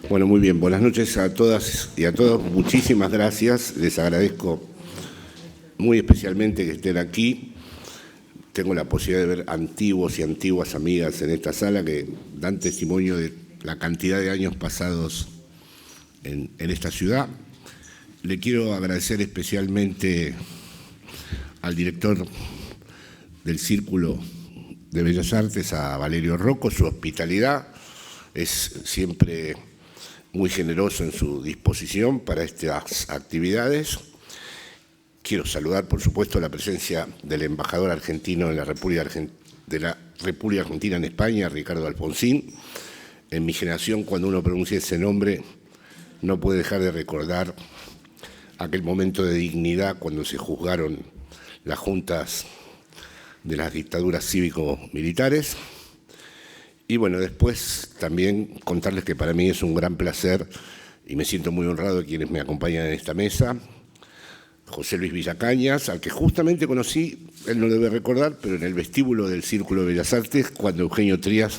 Bueno, muy bien. Buenas noches a todas y a todos. Muchísimas gracias. Les agradezco muy especialmente que estén aquí. Tengo la posibilidad de ver antiguos y antiguas amigas en esta sala que dan testimonio de la cantidad de años pasados en esta ciudad. Le quiero agradecer especialmente al director del Círculo de Bellas Artes, a Valerio Rocco, su hospitalidad. Es siempre muy generoso en su disposición para estas actividades. Quiero saludar, por supuesto, la presencia del embajador argentino en la República Argentina en España, Ricardo Alfonsín. En mi generación, cuando uno pronuncia ese nombre, no puede dejar de recordar aquel momento de dignidad cuando se juzgaron las juntas de las dictaduras cívico-militares. Y bueno, después también contarles que para mí es un gran placer y me siento muy honrado de quienes me acompañan en esta mesa. José Luis Villacañas, al que justamente conocí, él no debe recordar, pero en el vestíbulo del Círculo de Bellas Artes, cuando Eugenio Trías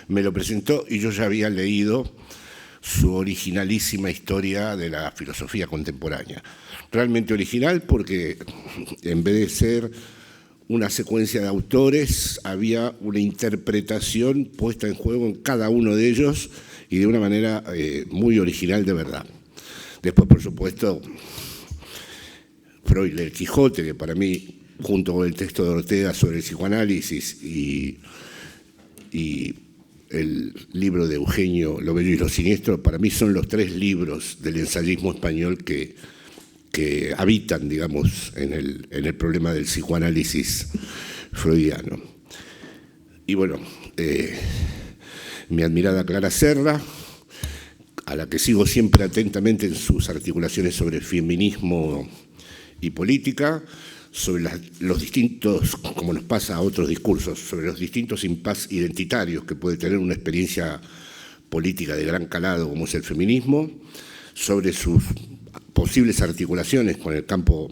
me lo presentó y yo ya había leído su originalísima historia de la filosofía contemporánea. Realmente original porque en vez de ser una secuencia de autores, había una interpretación puesta en juego en cada uno de ellos y de una manera muy original de verdad. Después, por supuesto, Freud, el Quijote, que para mí, junto con el texto de Ortega sobre el psicoanálisis y el libro de Eugenio, Lo Bello y lo Siniestro, para mí son los tres libros del ensayismo español que habitan, digamos, en el problema del psicoanálisis freudiano. Y bueno, mi admirada Clara Serra, a la que sigo siempre atentamente en sus articulaciones sobre feminismo y política, sobre los distintos, como nos pasa a otros discursos, sobre los distintos impas identitarios que puede tener una experiencia política de gran calado como es el feminismo, sobre sus posibles articulaciones con el campo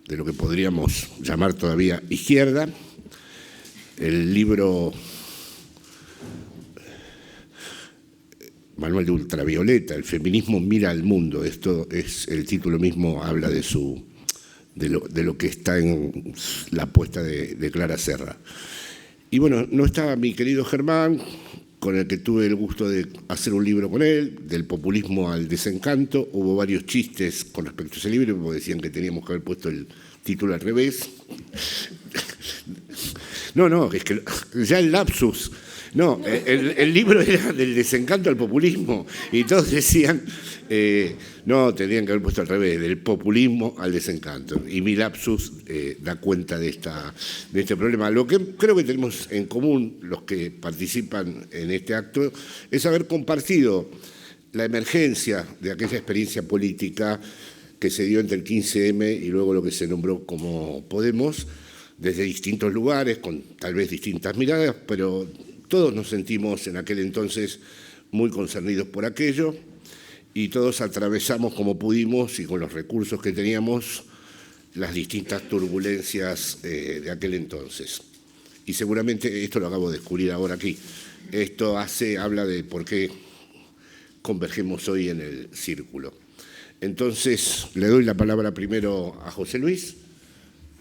de lo que podríamos llamar todavía izquierda. El libro Manual de Ultravioleta, el feminismo mira al mundo, esto es el título mismo, habla de lo que está en la apuesta de Clara Serra. Y bueno, no estaba mi querido Germán, con el que tuve el gusto de hacer un libro con él, del populismo al desencanto. Hubo varios chistes con respecto a ese libro, porque decían que teníamos que haber puesto el título al revés. No, es que ya el lapsus. No, el libro era del desencanto al populismo y todos decían, no, tendrían que haber puesto al revés, del populismo al desencanto. Y mi lapsus da cuenta de este problema. Lo que creo que tenemos en común los que participan en este acto es haber compartido la emergencia de aquella experiencia política que se dio entre el 15M y luego lo que se nombró como Podemos, desde distintos lugares, con tal vez distintas miradas, pero todos nos sentimos en aquel entonces muy concernidos por aquello y todos atravesamos como pudimos y con los recursos que teníamos las distintas turbulencias de aquel entonces. Y seguramente esto lo acabo de descubrir ahora aquí. Esto habla de por qué convergemos hoy en el círculo. Entonces, le doy la palabra primero a José Luis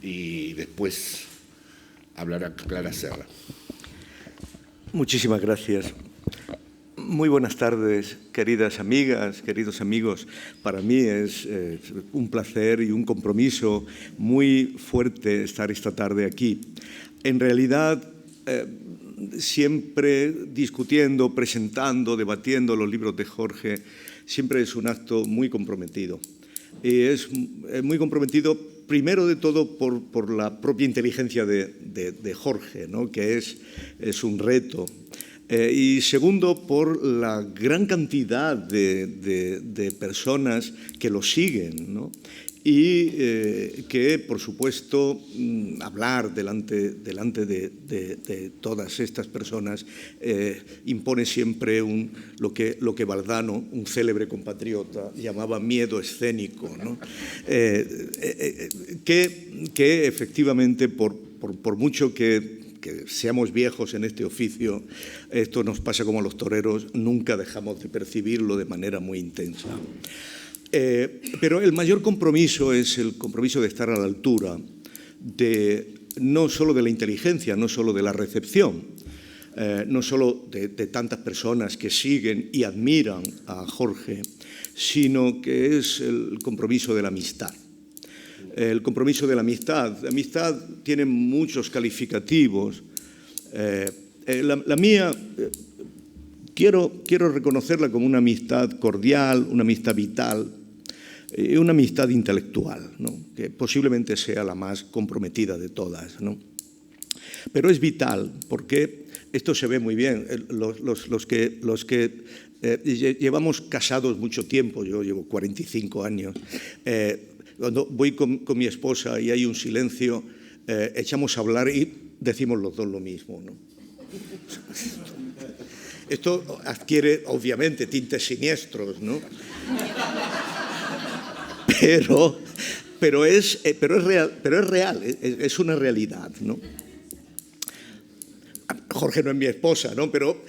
y después hablará Clara Serra. Muchísimas gracias. Muy buenas tardes, queridas amigas, queridos amigos. Para mí es un placer y un compromiso muy fuerte estar esta tarde aquí. En realidad, siempre discutiendo, presentando, debatiendo los libros de Jorge, siempre es un acto muy comprometido. Y es muy comprometido primero de todo por la propia inteligencia de Jorge, ¿no? Que es un reto. Y segundo, por la gran cantidad de personas que lo siguen, ¿no? Y que, por supuesto, hablar delante de todas estas personas impone siempre lo que Valdano, un célebre compatriota, llamaba miedo escénico, ¿no? Que efectivamente, por mucho que que seamos viejos en este oficio, esto nos pasa como a los toreros, nunca dejamos de percibirlo de manera muy intensa. Pero el mayor compromiso es el compromiso de estar a la altura no solo de la inteligencia, no solo de la recepción, no solo de tantas personas que siguen y admiran a Jorge, sino que es el compromiso de la amistad. El compromiso de la amistad. La amistad tiene muchos calificativos. La mía, quiero reconocerla como una amistad cordial, una amistad vital, una amistad intelectual, ¿no? Que posiblemente sea la más comprometida de todas, ¿no? Pero es vital porque esto se ve muy bien. Los que llevamos casados mucho tiempo, yo llevo 45 años, cuando voy con mi esposa y hay un silencio, echamos a hablar y decimos los dos lo mismo, ¿no? Esto adquiere, obviamente, tintes siniestros, ¿no? Pero es real, es una realidad, ¿no? Jorge no es mi esposa, ¿no? Pero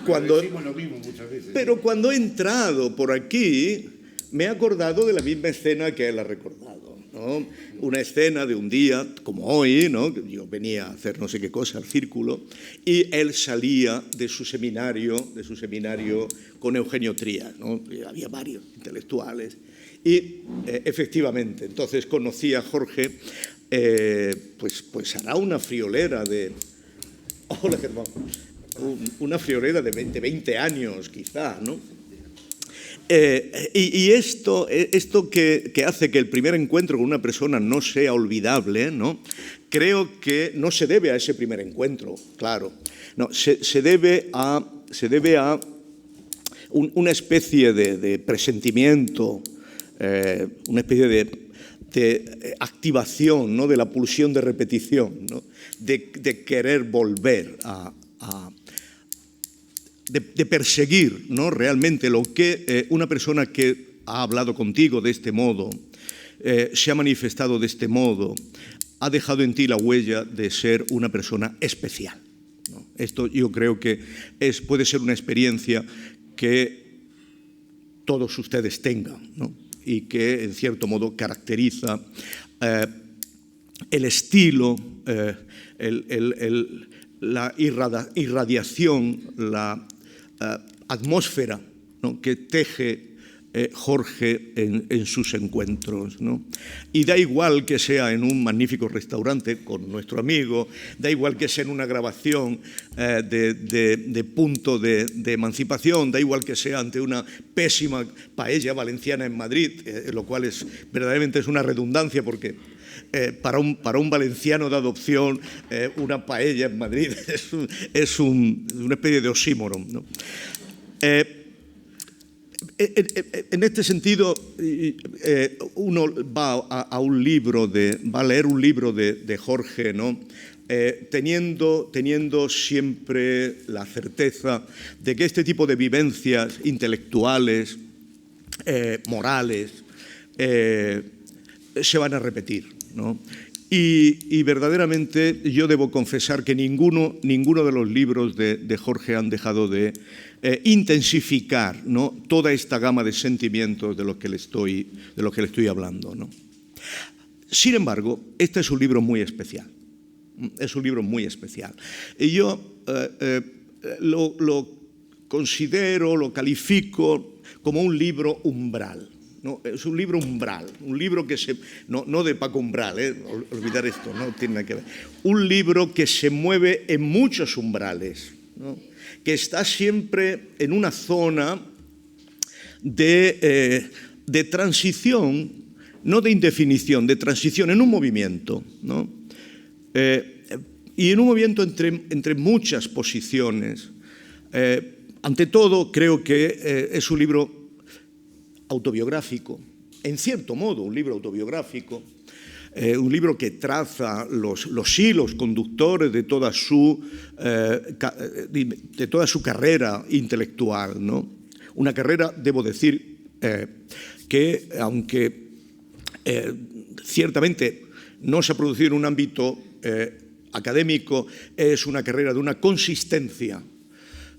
decimos lo mismo muchas veces. Pero cuando he entrado por aquí, me he acordado de la misma escena que él ha recordado, ¿no? Una escena de un día, como hoy, ¿no? Yo venía a hacer no sé qué cosa al círculo, y él salía de su seminario con Eugenio Trías, ¿no? Había varios intelectuales. Y efectivamente, entonces conocí a Jorge, pues hará una friolera de... Hola, Germán. Una friolera de 20 años, quizá, ¿no? Y esto que hace que el primer encuentro con una persona no sea olvidable, ¿no? Creo que no se debe a ese primer encuentro, claro. No, se debe a una especie de presentimiento, una especie de activación, ¿no? De la pulsión de repetición, ¿no? De querer volver de perseguir, ¿no? Realmente lo que una persona que ha hablado contigo de este modo, se ha manifestado de este modo, ha dejado en ti la huella de ser una persona especial, ¿no? Esto yo creo que puede ser una experiencia que todos ustedes tengan, ¿no? Y que en cierto modo caracteriza el estilo, la irradiación, la atmósfera, ¿no? Que teje Jorge en sus encuentros, ¿no? Y da igual que sea en un magnífico restaurante con nuestro amigo, da igual que sea en una grabación de punto de emancipación, da igual que sea ante una pésima paella valenciana en Madrid, lo cual verdaderamente es una redundancia porque para un valenciano de adopción una paella en Madrid es una especie de oxímoron, ¿no? En este sentido, uno va a leer un libro de Jorge, ¿no? Teniendo siempre la certeza de que este tipo de vivencias intelectuales, morales, se van a repetir, ¿no? Y verdaderamente yo debo confesar que ninguno de los libros de Jorge han dejado de intensificar, ¿no? Toda esta gama de sentimientos de lo que le estoy hablando, ¿no? Sin embargo, este es un libro muy especial. Es un libro muy especial. Y yo lo considero, lo califico como un libro umbral, ¿no? Es un libro umbral, un libro que no de Paco Umbral, olvidar esto, no tiene nada que ver. Un libro que se mueve en muchos umbrales, ¿no? Que está siempre en una zona de transición, no de indefinición, de transición, en un movimiento, ¿no? Y en un movimiento entre muchas posiciones. Ante todo, creo que es un libro autobiográfico, en cierto modo un libro autobiográfico, un libro que traza los hilos conductores de toda su carrera intelectual, ¿no? Una carrera, debo decir, que aunque ciertamente no se ha producido en un ámbito académico es una carrera de una consistencia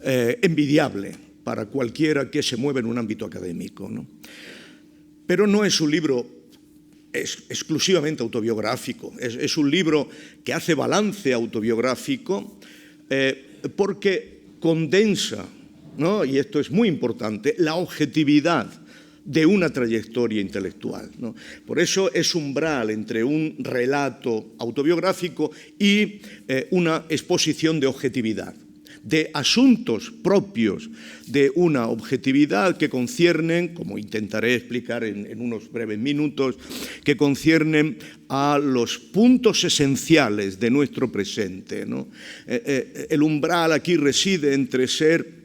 envidiable para cualquiera que se mueva en un ámbito académico, ¿no? Pero no es un libro exclusivamente autobiográfico, es un libro que hace balance autobiográfico porque condensa, ¿no? Y esto es muy importante, la objetividad de una trayectoria intelectual, ¿no? Por eso es umbral entre un relato autobiográfico y una exposición de objetividad, de asuntos propios de una objetividad que conciernen, como intentaré explicar en unos breves minutos, que conciernen a los puntos esenciales de nuestro presente, ¿no? El umbral aquí reside entre ser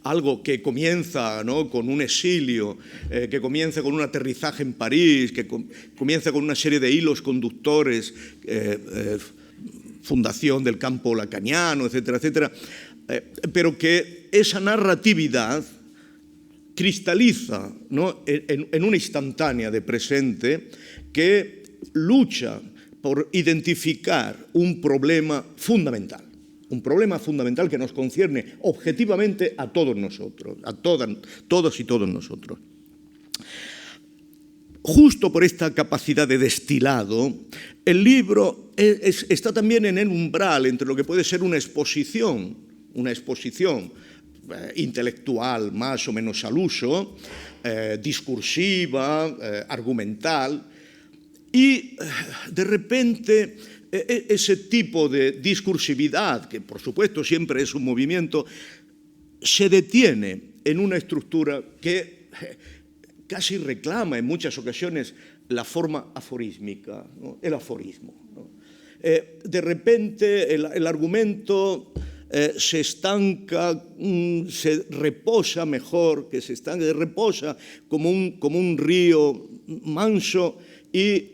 algo que comienza, ¿no?, con un exilio, que comienza con un aterrizaje en París, que comienza con una serie de hilos conductores, fundación del campo lacaniano, etcétera, etcétera, pero que esa narratividad cristaliza, ¿no?, en una instantánea de presente que lucha por identificar un problema fundamental. Un problema fundamental que nos concierne objetivamente a todos nosotros, a todos y todos nosotros. Justo por esta capacidad de destilado, el libro está también en el umbral entre lo que puede ser una exposición intelectual más o menos al uso, discursiva, argumental, y de repente ese tipo de discursividad, que por supuesto siempre es un movimiento, se detiene en una estructura que casi reclama en muchas ocasiones la forma aforísmica, ¿no?, el aforismo, ¿no? De repente el argumento se estanca, se reposa mejor, que se estanca, reposa como un río manso y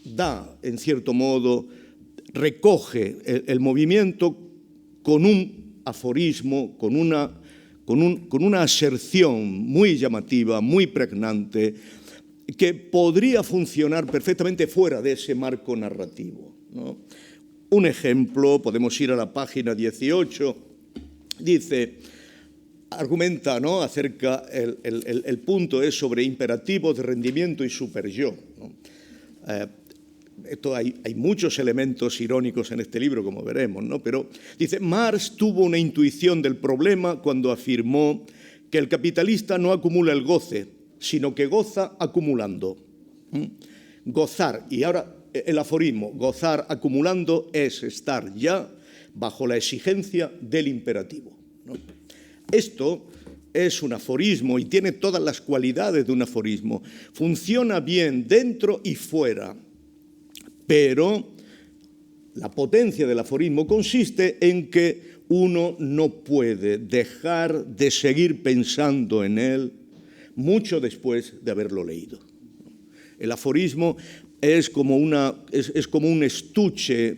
da, en cierto modo, recoge el movimiento con un aforismo, con una aserción muy llamativa, muy pregnante, que podría funcionar perfectamente fuera de ese marco narrativo, ¿no? Un ejemplo, podemos ir a la página 18, dice, argumenta, ¿no?, acerca, el punto es sobre imperativos de rendimiento y superyo, ¿no? Hay muchos elementos irónicos en este libro, como veremos, ¿no? Pero dice, Marx tuvo una intuición del problema cuando afirmó que el capitalista no acumula el goce, sino que goza acumulando. Gozar, y ahora el aforismo, gozar acumulando es estar ya bajo la exigencia del imperativo, ¿no? Esto es un aforismo y tiene todas las cualidades de un aforismo. Funciona bien dentro y fuera, pero la potencia del aforismo consiste en que uno no puede dejar de seguir pensando en él mucho después de haberlo leído. El aforismo es como un estuche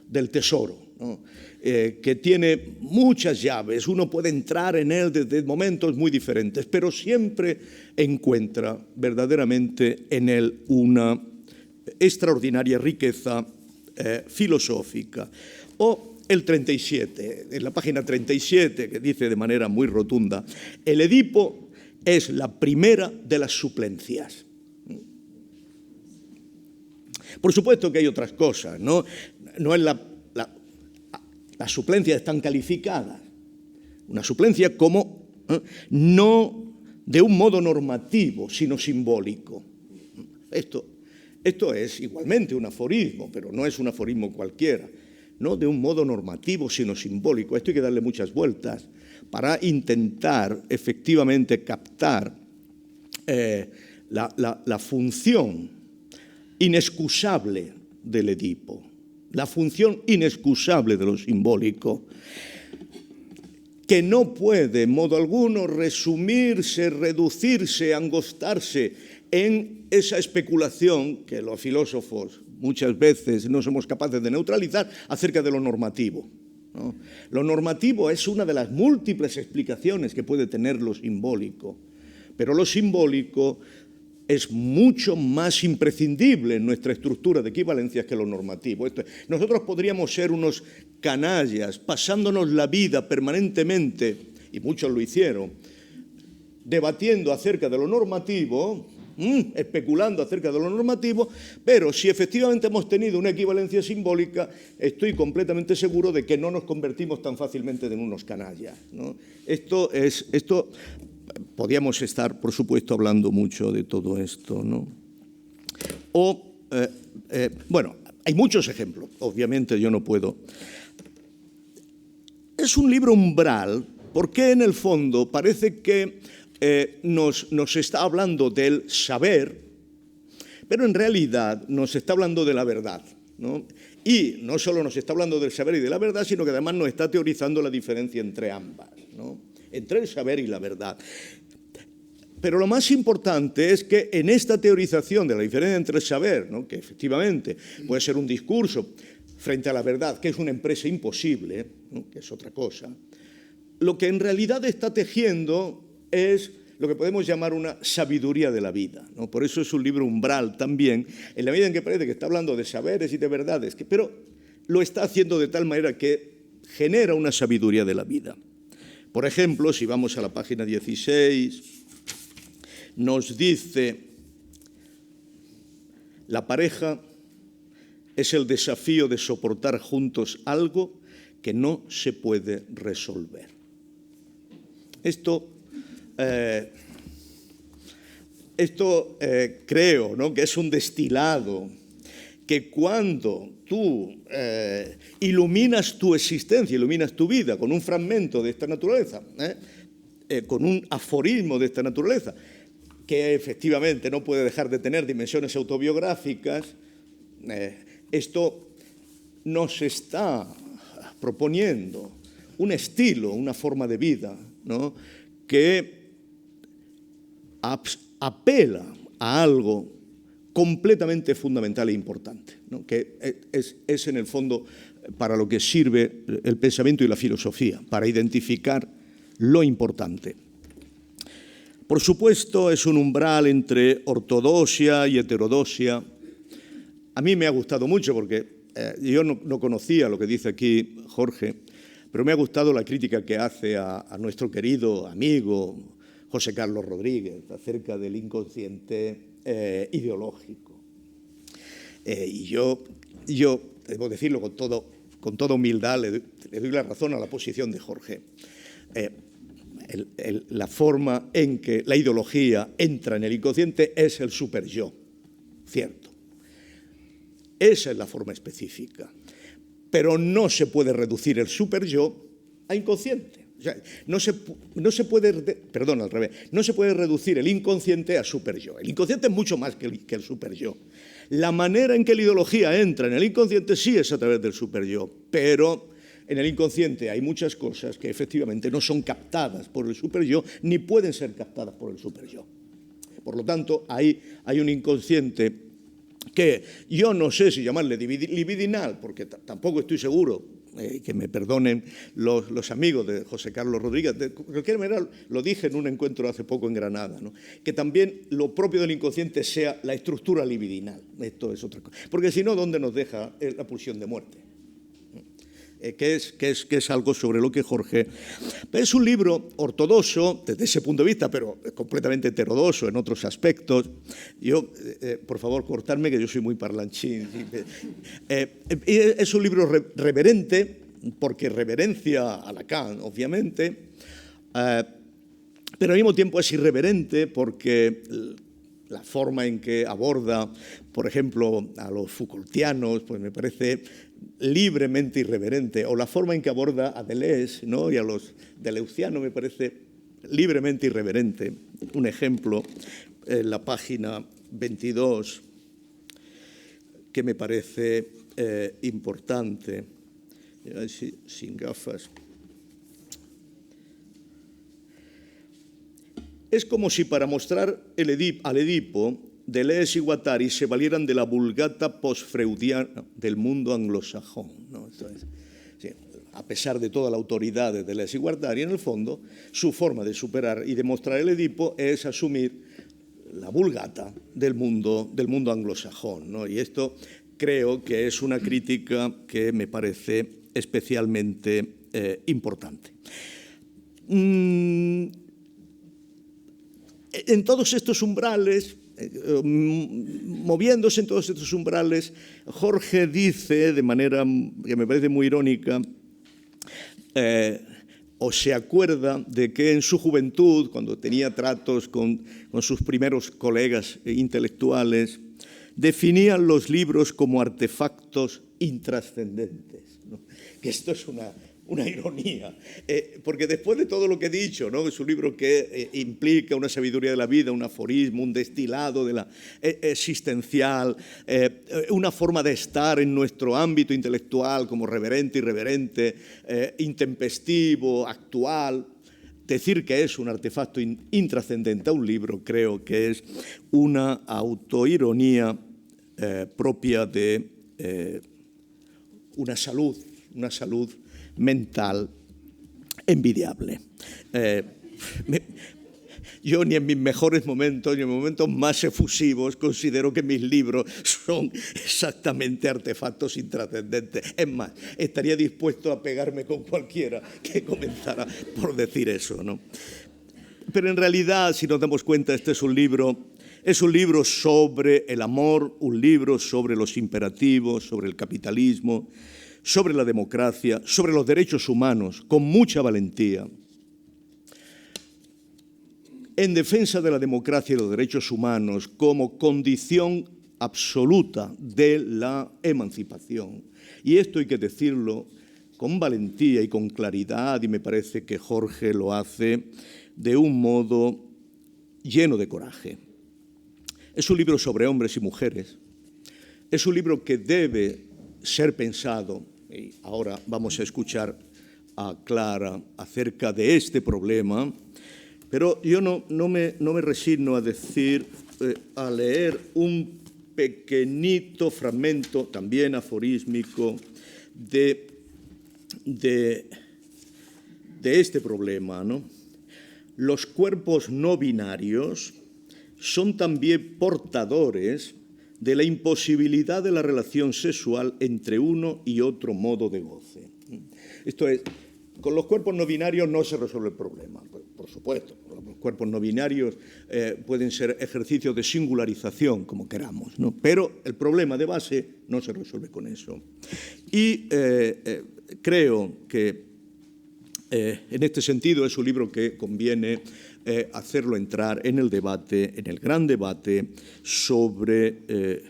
del tesoro, ¿no?, que tiene muchas llaves. Uno puede entrar en él desde momentos muy diferentes, pero siempre encuentra verdaderamente en él una extraordinaria riqueza filosófica. O el 37, en la página 37, que dice de manera muy rotunda, el Edipo es la primera de las suplencias. Por supuesto que hay otras cosas, ¿no? No es las suplencias están calificadas. Una suplencia como no de un modo normativo, sino simbólico. Esto es igualmente un aforismo, pero no es un aforismo cualquiera. No de un modo normativo, sino simbólico. Esto hay que darle muchas vueltas para intentar efectivamente captar la función inexcusable del Edipo, la función inexcusable de lo simbólico, que no puede en modo alguno resumirse, reducirse, angostarse en esa especulación que los filósofos muchas veces no somos capaces de neutralizar acerca de lo normativo, ¿no? Lo normativo es una de las múltiples explicaciones que puede tener lo simbólico, pero lo simbólico es mucho más imprescindible en nuestra estructura de equivalencias que lo normativo. Nosotros podríamos ser unos canallas, pasándonos la vida permanentemente, y muchos lo hicieron, debatiendo acerca de lo normativo, especulando acerca de lo normativo, pero si efectivamente hemos tenido una equivalencia simbólica, estoy completamente seguro de que no nos convertimos tan fácilmente en unos canallas, ¿no? Esto podríamos estar, por supuesto, hablando mucho de todo esto, ¿no? Bueno, hay muchos ejemplos, obviamente yo no puedo. Es un libro umbral, porque en el fondo parece que nos está hablando del saber, pero en realidad nos está hablando de la verdad, ¿no? Y no solo nos está hablando del saber y de la verdad, sino que además nos está teorizando la diferencia entre ambas, ¿no? Entre el saber y la verdad. Pero lo más importante es que en esta teorización de la diferencia entre el saber, ¿no?, que efectivamente puede ser un discurso frente a la verdad, que es una empresa imposible, ¿no?, que es otra cosa, lo que en realidad está tejiendo es lo que podemos llamar una sabiduría de la vida, ¿no? Por eso es un libro umbral también, en la medida en que parece que está hablando de saberes y de verdades, pero lo está haciendo de tal manera que genera una sabiduría de la vida. Por ejemplo, si vamos a la página 16, nos dice: la pareja es el desafío de soportar juntos algo que no se puede resolver. Esto creo, ¿no?, que es un destilado que cuando tú iluminas tu existencia, iluminas tu vida con un fragmento de esta naturaleza, con un aforismo de esta naturaleza, que efectivamente no puede dejar de tener dimensiones autobiográficas, esto nos está proponiendo un estilo, una forma de vida, ¿no?, que apela a algo completamente fundamental e importante, ¿no?, que es en el fondo para lo que sirve el pensamiento y la filosofía, para identificar lo importante. Por supuesto, es un umbral entre ortodoxia y heterodoxia. A mí me ha gustado mucho porque yo no conocía lo que dice aquí Jorge, pero me ha gustado la crítica que hace a nuestro querido amigo José Carlos Rodríguez acerca del inconsciente ideológico. Y yo debo decirlo con toda humildad, le doy la razón a la posición de Jorge. La forma en que la ideología entra en el inconsciente es el superyo, cierto. Esa es la forma específica. Pero no se puede reducir el superyo a inconsciente. O sea, no se puede reducir el inconsciente a superyo. El inconsciente es mucho más que el superyo. La manera en que la ideología entra en el inconsciente sí es a través del superyo, pero en el inconsciente hay muchas cosas que efectivamente no son captadas por el superyo ni pueden ser captadas por el superyo. Por lo tanto, hay un inconsciente que yo no sé si llamarle libidinal, porque tampoco estoy seguro, que me perdonen los amigos de José Carlos Rodríguez, de cualquier manera lo dije en un encuentro hace poco en Granada, ¿no?, que también lo propio del inconsciente sea la estructura libidinal. Esto es otra cosa. Porque si no, ¿dónde nos deja la pulsión de muerte? Que es algo sobre lo que Jorge... Es un libro ortodoxo desde ese punto de vista, pero completamente heterodoxo en otros aspectos. Yo, por favor, cortarme, que yo soy muy parlanchín. Es un libro reverente, porque reverencia a Lacan, obviamente, pero al mismo tiempo es irreverente porque la forma en que aborda, por ejemplo, a los Foucaultianos, pues me parece libremente irreverente, o la forma en que aborda a Deleuze, ¿no?, y a los deleuzianos me parece libremente irreverente. Un ejemplo, en la página 22, que me parece importante, sin gafas. Es como si para mostrar al Edipo, Deleuze y Guattari se valieran de la vulgata postfreudiana del mundo anglosajón, ¿no? Entonces, sí, a pesar de toda la autoridad de Deleuze y Guattari, en el fondo, su forma de superar y demostrar el Edipo es asumir la Vulgata del mundo anglosajón, ¿no? Y esto creo que es una crítica que me parece especialmente importante. En todos estos umbrales, moviéndose en todos estos umbrales, Jorge dice, de manera que me parece muy irónica, o se acuerda de que en su juventud, cuando tenía tratos con sus primeros colegas intelectuales, definían los libros como artefactos intrascendentes, ¿no? Que esto es una ironía, porque después de todo lo que he dicho, ¿no? Es un libro que implica una sabiduría de la vida, un aforismo, un destilado de la existencial, una forma de estar en nuestro ámbito intelectual como reverente, irreverente, intempestivo, actual. Decir que es un artefacto intrascendente a un libro creo que es una autoironía propia de una salud mental envidiable. Yo ni en mis mejores momentos, ni en momentos más efusivos, considero que mis libros son exactamente artefactos intrascendentes. Es más, estaría dispuesto a pegarme con cualquiera que comenzara por decir eso, ¿no? Pero en realidad, si nos damos cuenta, este es un libro sobre el amor, un libro sobre los imperativos, sobre el capitalismo, sobre la democracia, sobre los derechos humanos, con mucha valentía, en defensa de la democracia y los derechos humanos como condición absoluta de la emancipación. Y esto hay que decirlo con valentía y con claridad, y me parece que Jorge lo hace de un modo lleno de coraje. Es un libro sobre hombres y mujeres. Es un libro que debe ser pensado, y ahora vamos a escuchar a Clara acerca de este problema, pero yo no me resigno a decir, a leer un pequeñito fragmento, también aforísmico, de este problema, ¿no? Los cuerpos no binarios son también portadores de la imposibilidad de la relación sexual entre uno y otro modo de goce. Esto es, con los cuerpos no binarios no se resuelve el problema, por supuesto. Los cuerpos no binarios pueden ser ejercicios de singularización, como queramos, ¿no? Pero el problema de base no se resuelve con eso. Y creo que en este sentido es un libro que conviene hacerlo entrar en el debate, en el gran debate sobre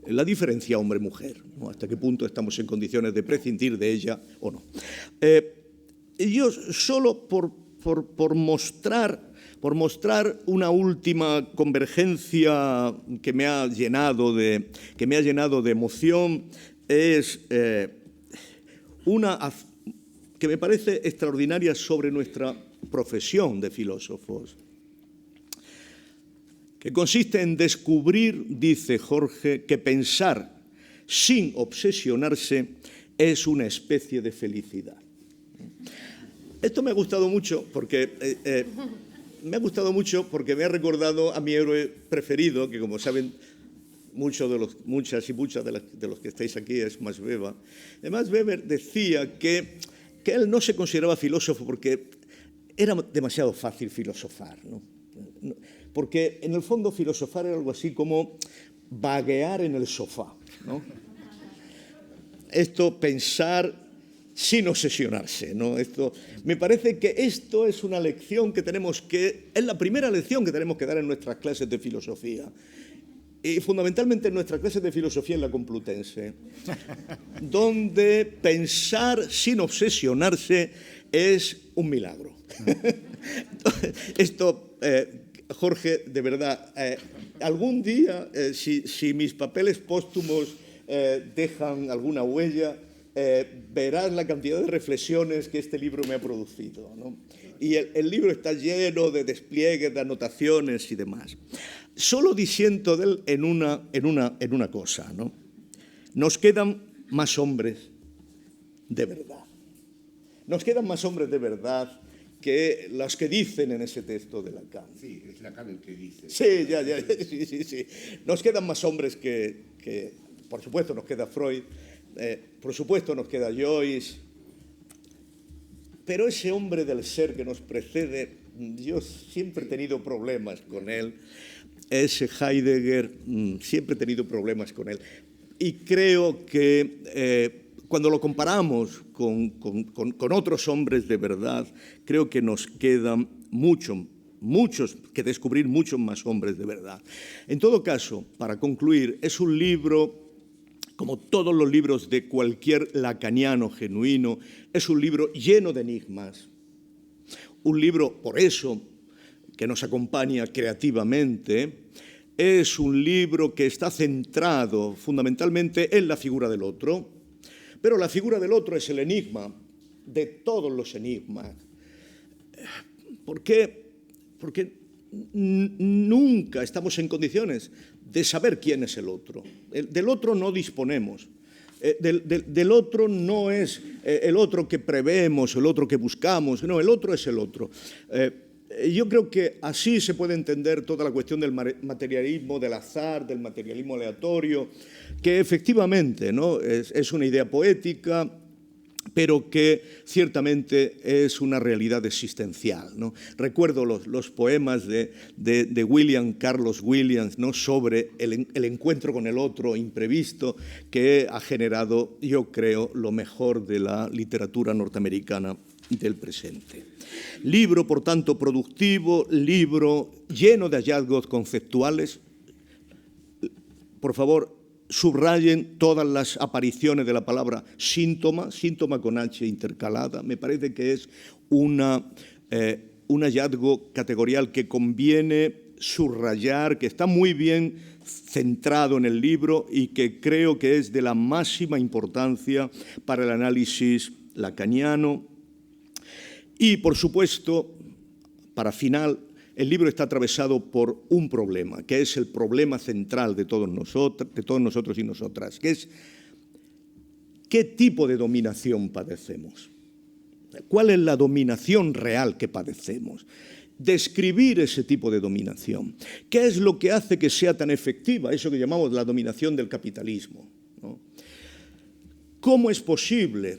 la diferencia hombre-mujer, ¿no? Hasta qué punto estamos en condiciones de prescindir de ella o no. Yo solo por mostrar una última convergencia que me ha llenado de emoción, es una que me parece extraordinaria sobre nuestra profesión de filósofos, que consiste en descubrir, dice Jorge, que pensar sin obsesionarse es una especie de felicidad. Esto me ha gustado mucho porque me ha recordado a mi héroe preferido, que como saben muchas de los que estáis aquí es Max Weber. Además, Weber decía que él no se consideraba filósofo porque era demasiado fácil filosofar, ¿no? Porque en el fondo filosofar era algo así como vaguear en el sofá, ¿no? Esto, pensar sin obsesionarse, ¿no? Me parece que esto es una lección es la primera lección que tenemos que dar en nuestras clases de filosofía. Y fundamentalmente en nuestras clases de filosofía en la Complutense, donde pensar sin obsesionarse es un milagro. Esto, Jorge, de verdad, algún día, si mis papeles póstumos dejan alguna huella, verás la cantidad de reflexiones que este libro me ha producido, ¿no? Y el libro está lleno de despliegues, de anotaciones y demás. Solo disiento de él en una cosa, ¿no? Nos quedan más hombres de verdad. Nos quedan más hombres de verdad que dicen en ese texto de Lacan. Sí, es Lacan el que dice. Sí, sí. Nos quedan más hombres que por supuesto, nos queda Freud, por supuesto, nos queda Joyce, pero ese hombre del ser que nos precede, yo siempre he tenido problemas con él. Ese Heidegger, siempre he tenido problemas con él. Y creo que cuando lo comparamos con otros hombres de verdad, creo que nos quedan muchos que descubrir, muchos más hombres de verdad. En todo caso, para concluir, es un libro, como todos los libros de cualquier lacaniano genuino, es un libro lleno de enigmas. Un libro, por eso, que nos acompaña creativamente. Es un libro que está centrado fundamentalmente en la figura del otro, pero la figura del otro es el enigma de todos los enigmas. ¿Por qué? Porque nunca estamos en condiciones de saber quién es el otro. Del otro no disponemos. Del otro no es el otro que prevemos, el otro que buscamos, no, el otro es el otro. Yo creo que así se puede entender toda la cuestión del materialismo del azar, del materialismo aleatorio, que efectivamente, ¿no?, es una idea poética, pero que ciertamente es una realidad existencial, ¿no? Recuerdo los poemas de William Carlos Williams, ¿no?, sobre el encuentro con el otro imprevisto, que ha generado, yo creo, lo mejor de la literatura norteamericana del presente. Libro, por tanto, productivo, libro lleno de hallazgos conceptuales. Por favor, subrayen todas las apariciones de la palabra síntoma con H intercalada. Me parece que es un hallazgo categorial que conviene subrayar, que está muy bien centrado en el libro y que creo que es de la máxima importancia para el análisis lacaniano. Y, por supuesto, para final, el libro está atravesado por un problema, que es el problema central de todos nosotros y nosotras, que es ¿qué tipo de dominación padecemos? ¿Cuál es la dominación real que padecemos? Describir ese tipo de dominación. ¿Qué es lo que hace que sea tan efectiva eso que llamamos la dominación del capitalismo, ¿no? ¿Cómo es posible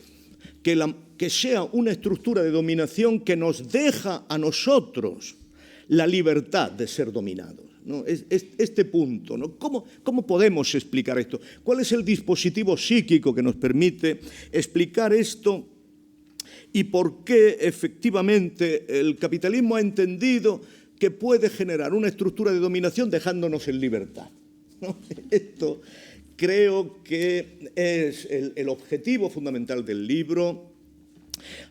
que sea una estructura de dominación que nos deja a nosotros la libertad de ser dominados, ¿no? Este punto, ¿no? ¿Cómo podemos explicar esto? ¿Cuál es el dispositivo psíquico que nos permite explicar esto? ¿Y por qué efectivamente el capitalismo ha entendido que puede generar una estructura de dominación dejándonos en libertad, ¿no? Esto creo que es el objetivo fundamental del libro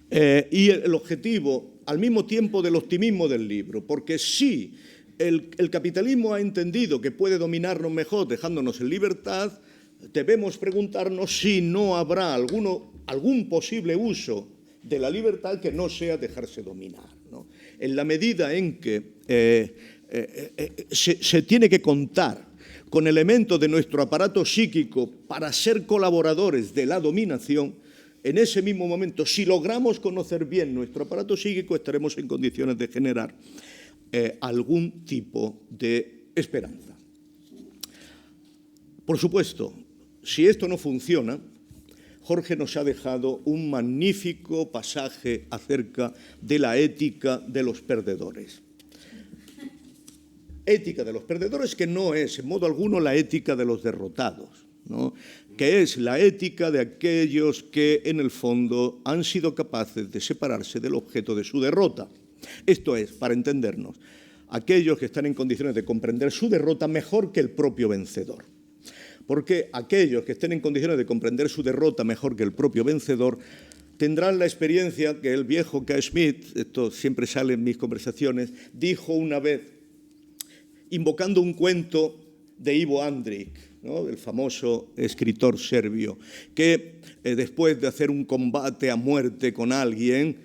y el objetivo al mismo tiempo del optimismo del libro, porque si el capitalismo ha entendido que puede dominarnos mejor dejándonos en libertad, debemos preguntarnos si no habrá algún posible uso de la libertad que no sea dejarse dominar, ¿no? En la medida en que se tiene que contar con elementos de nuestro aparato psíquico para ser colaboradores de la dominación, en ese mismo momento, si logramos conocer bien nuestro aparato psíquico, estaremos en condiciones de generar algún tipo de esperanza. Por supuesto, si esto no funciona, Jorge nos ha dejado un magnífico pasaje acerca de la ética de los perdedores. Ética de los perdedores que no es, en modo alguno, la ética de los derrotados, ¿no?, que es la ética de aquellos que, en el fondo, han sido capaces de separarse del objeto de su derrota. Esto es, para entendernos, aquellos que están en condiciones de comprender su derrota mejor que el propio vencedor. Porque aquellos que estén en condiciones de comprender su derrota mejor que el propio vencedor tendrán la experiencia que el viejo K. Smith, esto siempre sale en mis conversaciones, dijo una vez, invocando un cuento de Ivo Andrić, ¿no?, el famoso escritor serbio, que después de hacer un combate a muerte con alguien,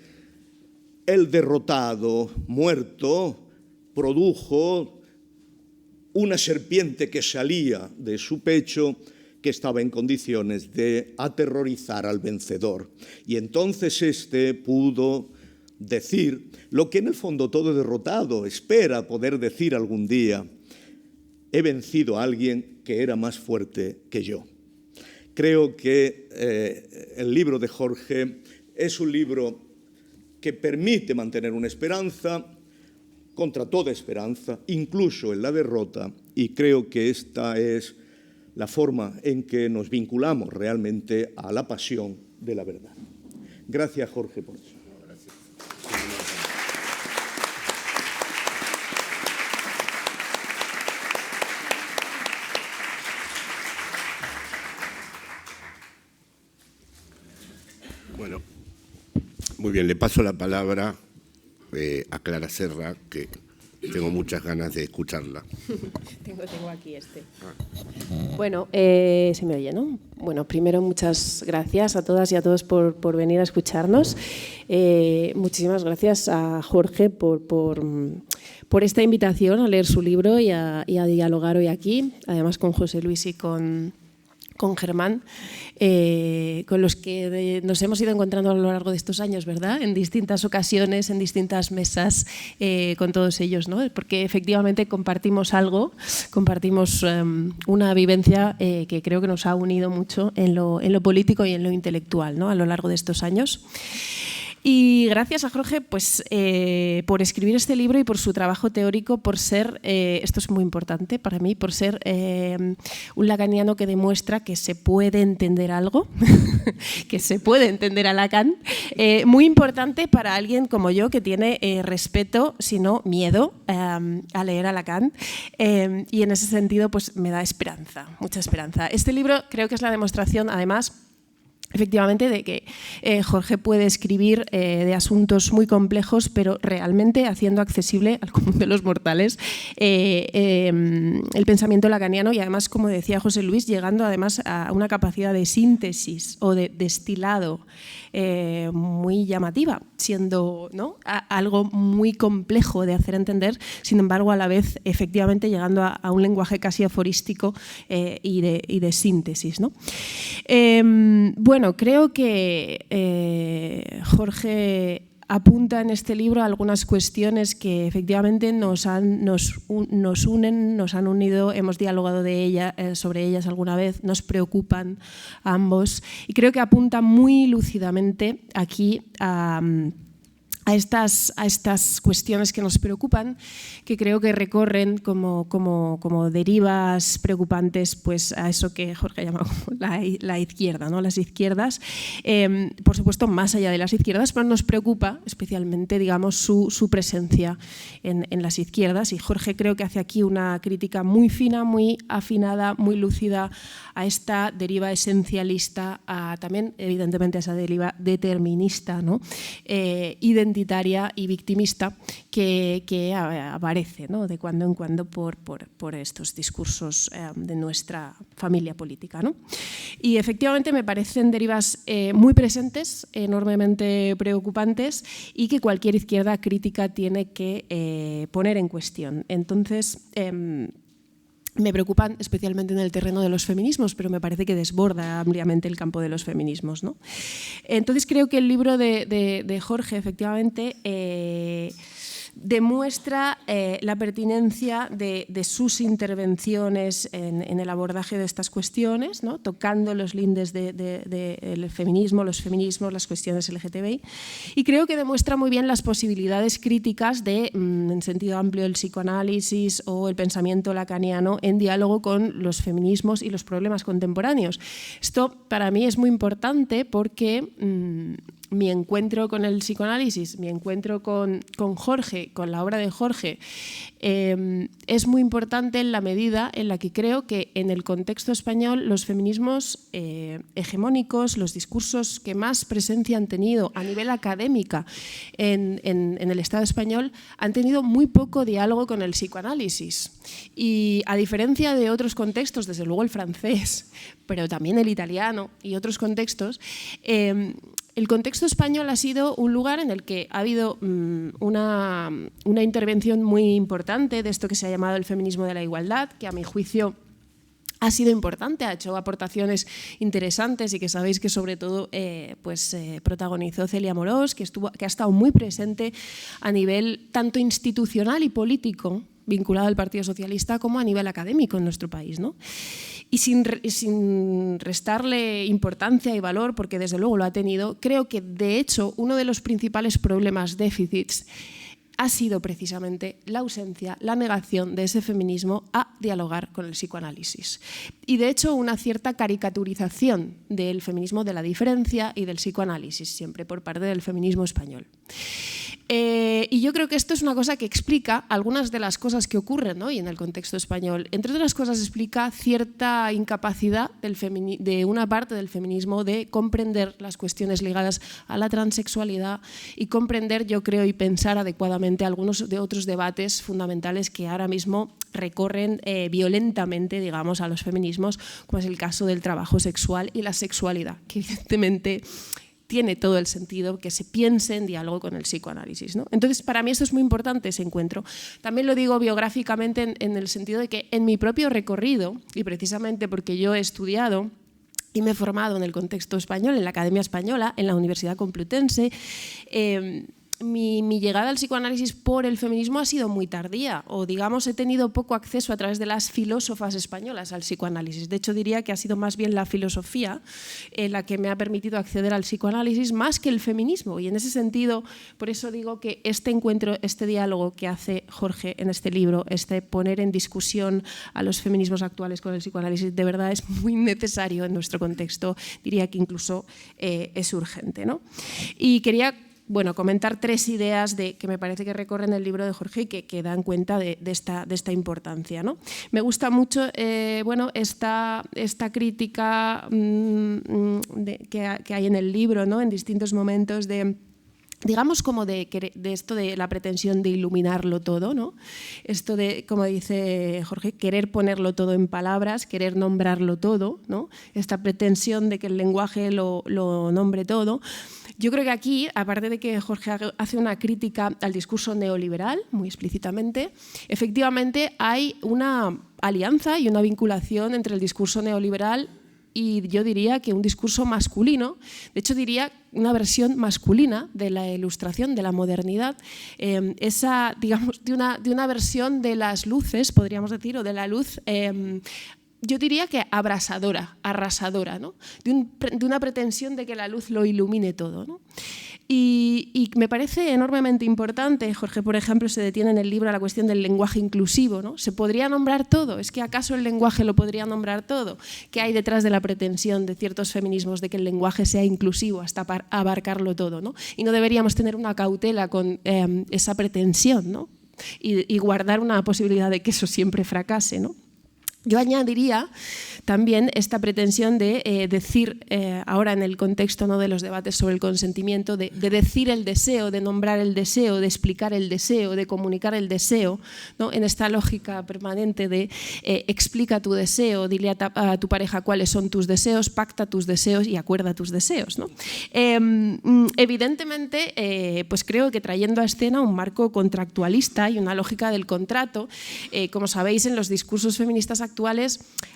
el derrotado, muerto, produjo una serpiente que salía de su pecho que estaba en condiciones de aterrorizar al vencedor. Y entonces éste pudo decir lo que en el fondo todo derrotado espera poder decir algún día: he vencido a alguien que era más fuerte que yo. Creo que el libro de Jorge es un libro que permite mantener una esperanza contra toda esperanza, incluso en la derrota, y creo que esta es la forma en que nos vinculamos realmente a la pasión de la verdad. Gracias, Jorge, por eso. Gracias. Bueno, muy bien, le paso la palabra a Clara Serra, que tengo muchas ganas de escucharla. Tengo aquí este. Bueno, se me oye, ¿no? Bueno, primero muchas gracias a todas y a todos por venir a escucharnos. Muchísimas gracias a Jorge por esta invitación a leer su libro y a dialogar hoy aquí, además con José Luis y con Germán, con los que nos hemos ido encontrando a lo largo de estos años, ¿verdad? En distintas ocasiones, en distintas mesas, con todos ellos, ¿no? Porque efectivamente compartimos algo, compartimos una vivencia que creo que nos ha unido mucho en lo político y en lo intelectual, ¿no? A lo largo de estos años. Y gracias a Jorge pues, por escribir este libro y por su trabajo teórico, por ser, esto es muy importante para mí, por ser un lacaniano que demuestra que se puede entender algo, que se puede entender a Lacan, muy importante para alguien como yo que tiene respeto, si no miedo, a leer a Lacan, y en ese sentido pues, me da esperanza, mucha esperanza. Este libro creo que es la demostración, además, efectivamente, de que Jorge puede escribir de asuntos muy complejos, pero realmente haciendo accesible al común de los mortales el pensamiento lacaniano y además, como decía José Luis, llegando además a una capacidad de síntesis o de destilado muy llamativa, siendo, ¿no?, algo muy complejo de hacer entender, sin embargo, a la vez, efectivamente, llegando a un lenguaje casi aforístico y de síntesis, ¿no? Bueno, creo que Jorge apunta en este libro algunas cuestiones que efectivamente nos unen, nos han unido, hemos dialogado sobre ellas alguna vez, nos preocupan a ambos y creo que apunta muy lúcidamente aquí a estas cuestiones que nos preocupan, que creo que recorren como derivas preocupantes pues, a eso que Jorge llama como la izquierda, ¿no? Las izquierdas, por supuesto más allá de las izquierdas, pero nos preocupa especialmente, digamos, su presencia en las izquierdas, y Jorge creo que hace aquí una crítica muy fina, muy afinada, muy lúcida a esta deriva esencialista, también evidentemente a esa deriva determinista, ¿no? Identitaria y victimista que aparece, ¿no?, de cuando en cuando por estos discursos de nuestra familia política, ¿no? Y efectivamente me parecen derivas muy presentes, enormemente preocupantes y que cualquier izquierda crítica tiene que poner en cuestión. Entonces, me preocupan especialmente en el terreno de los feminismos, pero me parece que desborda ampliamente el campo de los feminismos, ¿no? Entonces creo que el libro de Jorge efectivamente demuestra la pertinencia de sus intervenciones en el abordaje de estas cuestiones, ¿no?, tocando los lindes del feminismo, los feminismos, las cuestiones LGTBI, y creo que demuestra muy bien las posibilidades críticas en sentido amplio, el psicoanálisis o el pensamiento lacaniano en diálogo con los feminismos y los problemas contemporáneos. Esto para mí es muy importante porque mi encuentro con el psicoanálisis, mi encuentro con Jorge, con la obra de Jorge, es muy importante en la medida en la que creo que en el contexto español los feminismos hegemónicos, los discursos que más presencia han tenido a nivel académica en el Estado español, han tenido muy poco diálogo con el psicoanálisis. Y a diferencia de otros contextos, desde luego el francés, pero también el italiano y otros contextos, el contexto español ha sido un lugar en el que ha habido una intervención muy importante de esto que se ha llamado el feminismo de la igualdad, que a mi juicio ha sido importante, ha hecho aportaciones interesantes y que sabéis que sobre todo protagonizó Celia Amorós, que ha estado muy presente a nivel tanto institucional y político, vinculado al Partido Socialista, como a nivel académico en nuestro país, ¿no? Y sin restarle importancia y valor, porque desde luego lo ha tenido, creo que de hecho uno de los principales problemas, déficits, ha sido precisamente la ausencia, la negación de ese feminismo a dialogar con el psicoanálisis. Y de hecho una cierta caricaturización del feminismo de la diferencia y del psicoanálisis, siempre por parte del feminismo español. Y yo creo que esto es una cosa que explica algunas de las cosas que ocurren hoy en el contexto español. Entre otras cosas explica cierta incapacidad de una parte del feminismo de comprender las cuestiones ligadas a la transexualidad y comprender, yo creo, y pensar adecuadamente algunos de otros debates fundamentales que ahora mismo recorren violentamente, digamos, a los feminismos, como es el caso del trabajo sexual y la sexualidad, que evidentemente tiene todo el sentido que se piense en diálogo con el psicoanálisis, ¿no? Entonces, para mí esto es muy importante, ese encuentro. También lo digo biográficamente en el sentido de que en mi propio recorrido, y precisamente porque yo he estudiado y me he formado en el contexto español, en la Academia Española, en la Universidad Complutense, mi llegada al psicoanálisis por el feminismo ha sido muy tardía, o digamos he tenido poco acceso a través de las filósofas españolas al psicoanálisis. De hecho diría que ha sido más bien la filosofía la que me ha permitido acceder al psicoanálisis más que el feminismo, y en ese sentido, por eso digo que este encuentro, este diálogo que hace Jorge en este libro, este poner en discusión a los feminismos actuales con el psicoanálisis, de verdad es muy necesario en nuestro contexto, diría que incluso es urgente, ¿no? Y quería comentar 3 ideas que me parece que recorren el libro de Jorge y que dan cuenta de esta importancia, ¿no? Me gusta mucho esta crítica que hay en el libro, ¿no? En distintos momentos digamos como de esto de la pretensión de iluminarlo todo, ¿no? Esto de, como dice Jorge, querer ponerlo todo en palabras, querer nombrarlo todo, ¿no? Esta pretensión de que el lenguaje lo nombre todo. Yo creo que aquí, aparte de que Jorge hace una crítica al discurso neoliberal, muy explícitamente, efectivamente hay una alianza y una vinculación entre el discurso neoliberal y yo diría que un discurso masculino, de hecho diría una versión masculina de la Ilustración, de la modernidad, digamos, de una versión de las luces, podríamos decir, o de la luz yo diría que abrasadora, arrasadora, ¿no? de una pretensión de que la luz lo ilumine todo, ¿no? Y me parece enormemente importante, Jorge, por ejemplo, se detiene en el libro a la cuestión del lenguaje inclusivo, ¿no? ¿Se podría nombrar todo? ¿Es que acaso el lenguaje lo podría nombrar todo? ¿Qué hay detrás de la pretensión de ciertos feminismos de que el lenguaje sea inclusivo hasta abarcarlo todo, ¿no? Y no deberíamos tener una cautela con esa pretensión, ¿no? Y guardar una posibilidad de que eso siempre fracase, ¿no? Yo añadiría también esta pretensión de decir, ahora en el contexto, ¿no?, de los debates sobre el consentimiento, de decir el deseo, de nombrar el deseo, de explicar el deseo, de comunicar el deseo, ¿no?, en esta lógica permanente de explica tu deseo, dile a tu pareja cuáles son tus deseos, pacta tus deseos y acuerda tus deseos, ¿no? Evidentemente, pues creo que trayendo a escena un marco contractualista y una lógica del contrato, como sabéis, en los discursos feministas actuales,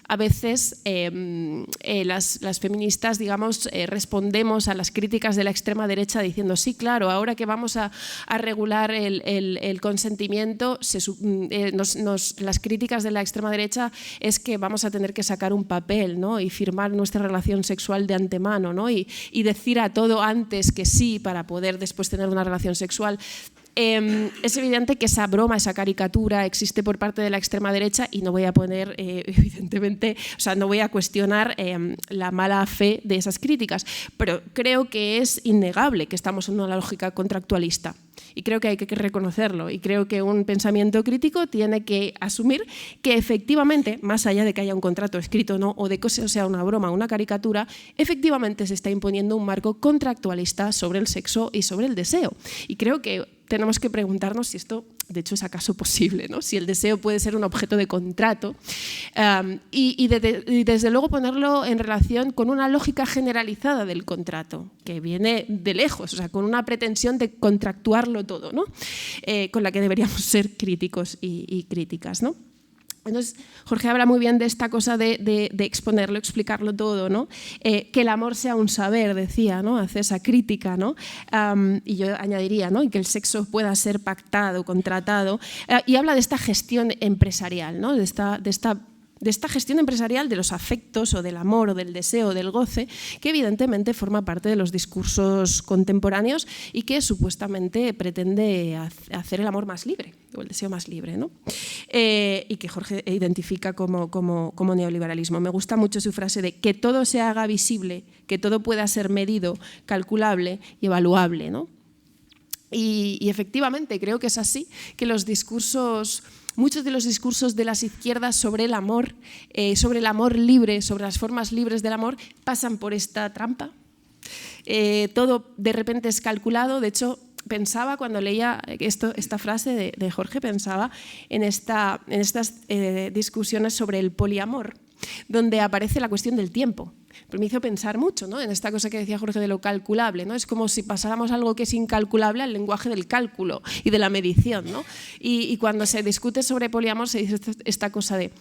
a veces las feministas, digamos, respondemos a las críticas de la extrema derecha diciendo sí, claro, ahora que vamos a regular el consentimiento, las críticas de la extrema derecha es que vamos a tener que sacar un papel, ¿no?, y firmar nuestra relación sexual de antemano, ¿no?, y decir a todo antes que sí para poder después tener una relación sexual. Es evidente que esa broma, esa caricatura existe por parte de la extrema derecha y no voy a poner, evidentemente, o sea, no voy a cuestionar la mala fe de esas críticas, pero creo que es innegable que estamos en una lógica contractualista y creo que hay que reconocerlo y creo que un pensamiento crítico tiene que asumir que efectivamente, más allá de que haya un contrato escrito no, o de que eso sea una broma o una caricatura, efectivamente se está imponiendo un marco contractualista sobre el sexo y sobre el deseo. Y creo que tenemos que preguntarnos si esto, de hecho, es acaso posible, ¿no? Si el deseo puede ser un objeto de contrato y desde luego ponerlo en relación con una lógica generalizada del contrato, que viene de lejos, o sea, con una pretensión de contractuarlo todo, ¿no? Con la que deberíamos ser críticos y críticas, ¿no? Entonces, Jorge habla muy bien de esta cosa de exponerlo, explicarlo todo, ¿no? Que el amor sea un saber, decía, ¿no? Hace esa crítica, ¿no? Y yo añadiría, ¿no? Y que el sexo pueda ser pactado, contratado. Y habla de esta gestión empresarial, ¿no? De esta gestión empresarial de los afectos o del amor o del deseo o del goce, que evidentemente forma parte de los discursos contemporáneos y que supuestamente pretende hacer el amor más libre o el deseo más libre, ¿no? Y que Jorge identifica como neoliberalismo. Me gusta mucho su frase de que todo se haga visible, que todo pueda ser medido, calculable y evaluable, ¿no? Y efectivamente creo que es así, que muchos de los discursos de las izquierdas sobre el amor libre, sobre las formas libres del amor, pasan por esta trampa. Todo de repente es calculado. De hecho, pensaba cuando leía esta frase de Jorge, pensaba en estas discusiones sobre el poliamor, donde aparece la cuestión del tiempo. Pero me hizo pensar mucho, ¿no? En esta cosa que decía Jorge de lo calculable, ¿no? Es como si pasáramos algo que es incalculable al lenguaje del cálculo y de la medición, ¿no? Y cuando se discute sobre poliamor se dice esta cosa de,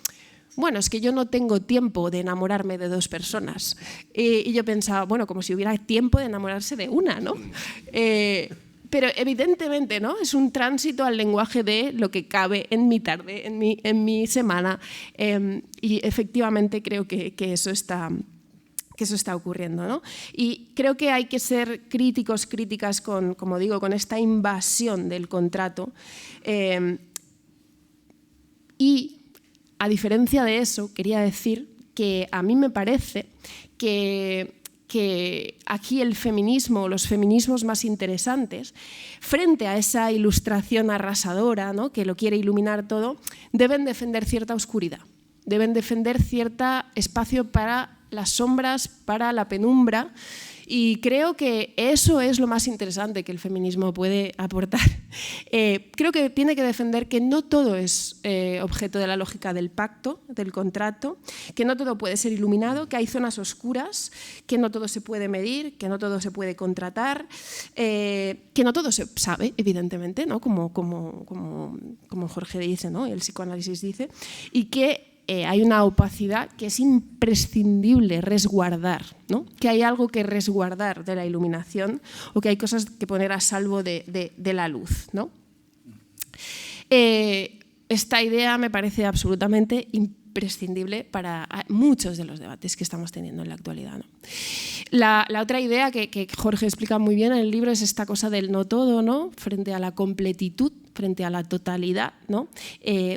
bueno, es que yo no tengo tiempo de enamorarme de dos personas. Y yo pensaba, bueno, como si hubiera tiempo de enamorarse de una, ¿no? Pero evidentemente, ¿no? Es un tránsito al lenguaje de lo que cabe en mi tarde, en mi semana. Y efectivamente creo que eso está ocurriendo, ¿no? Y creo que hay que ser críticas con, como digo, con esta invasión del contrato. Y a diferencia de eso, quería decir que a mí me parece que aquí el feminismo, los feminismos más interesantes, frente a esa ilustración arrasadora, ¿no? Que lo quiere iluminar todo, deben defender cierta oscuridad, deben defender cierto espacio para las sombras, para la penumbra, y creo que eso es lo más interesante que el feminismo puede aportar. Creo que tiene que defender que no todo es objeto de la lógica del pacto, del contrato, que no todo puede ser iluminado, que hay zonas oscuras, que no todo se puede medir, que no todo se puede contratar, que no todo se sabe, evidentemente, ¿no? como Jorge dice, ¿no? Y el psicoanálisis dice, y que hay una opacidad que es imprescindible resguardar, ¿no? Que hay algo que resguardar de la iluminación o que hay cosas que poner a salvo de la luz, ¿no? Esta idea me parece absolutamente imprescindible para muchos de los debates que estamos teniendo en la actualidad, ¿no? La otra idea que Jorge explica muy bien en el libro es esta cosa del no todo, ¿no? Frente a la completitud, frente a la totalidad, ¿no?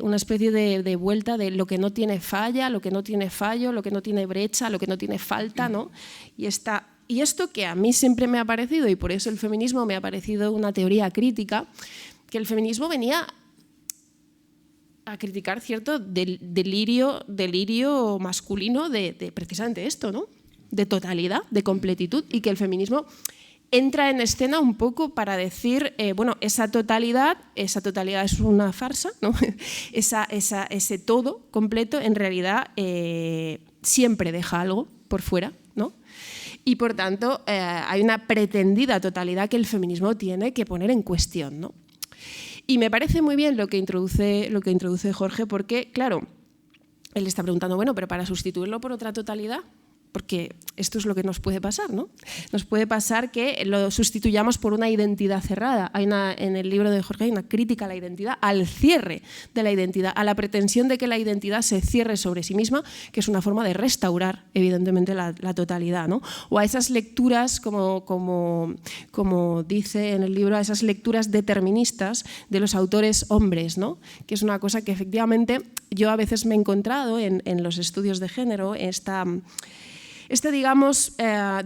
Una especie de vuelta de lo que no tiene falla, lo que no tiene fallo, lo que no tiene brecha, lo que no tiene falta, ¿no? Y esto que a mí siempre me ha parecido, y por eso el feminismo me ha parecido una teoría crítica, que el feminismo venía a criticar cierto delirio masculino de precisamente esto, ¿no? De totalidad, de completitud, y que el feminismo entra en escena un poco para decir, bueno, esa totalidad es una farsa, ¿no? Ese todo completo en realidad siempre deja algo por fuera, ¿no? Y por tanto hay una pretendida totalidad que el feminismo tiene que poner en cuestión, ¿no? Y me parece muy bien lo que introduce Jorge, porque, claro, él está preguntando, bueno, pero para sustituirlo por otra totalidad, porque esto es lo que nos puede pasar, ¿no? Nos puede pasar que lo sustituyamos por una identidad cerrada. En el libro de Jorge hay una crítica a la identidad, al cierre de la identidad, a la pretensión de que la identidad se cierre sobre sí misma, que es una forma de restaurar, evidentemente, la totalidad, ¿no? O a esas lecturas, como dice en el libro, a esas lecturas deterministas de los autores hombres, ¿no? Que es una cosa que efectivamente yo a veces me he encontrado en los estudios de género, digamos,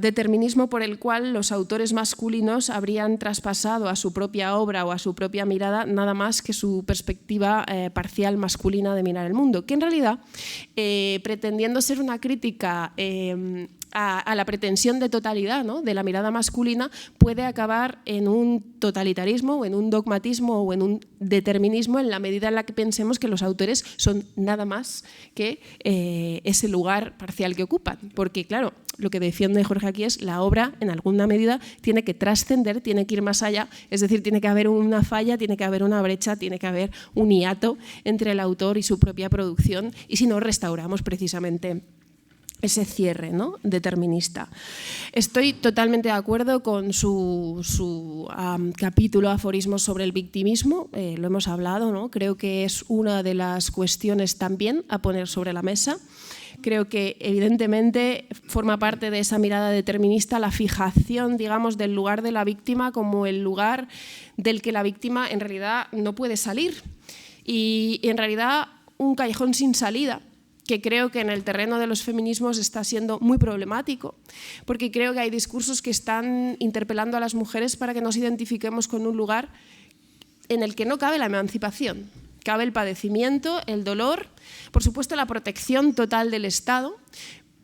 determinismo por el cual los autores masculinos habrían traspasado a su propia obra o a su propia mirada nada más que su perspectiva parcial masculina de mirar el mundo, que en realidad, pretendiendo ser una crítica a la pretensión de totalidad, ¿no?, de la mirada masculina, puede acabar en un totalitarismo o en un dogmatismo o en un determinismo en la medida en la que pensemos que los autores son nada más que ese lugar parcial que ocupan. Porque, claro, lo que defiende Jorge aquí es la obra, en alguna medida, tiene que trascender, tiene que ir más allá, es decir, tiene que haber una falla, tiene que haber una brecha, tiene que haber un hiato entre el autor y su propia producción, y si no, restauramos precisamente ese cierre, ¿no?, determinista. Estoy totalmente de acuerdo con su capítulo Aforismos sobre el victimismo, lo hemos hablado, ¿no? Creo que es una de las cuestiones también a poner sobre la mesa. Creo que evidentemente forma parte de esa mirada determinista la fijación, digamos, del lugar de la víctima como el lugar del que la víctima en realidad no puede salir, y en realidad un callejón sin salida, que creo que en el terreno de los feminismos está siendo muy problemático, porque creo que hay discursos que están interpelando a las mujeres para que nos identifiquemos con un lugar en el que no cabe la emancipación. Cabe el padecimiento, el dolor, por supuesto la protección total del Estado,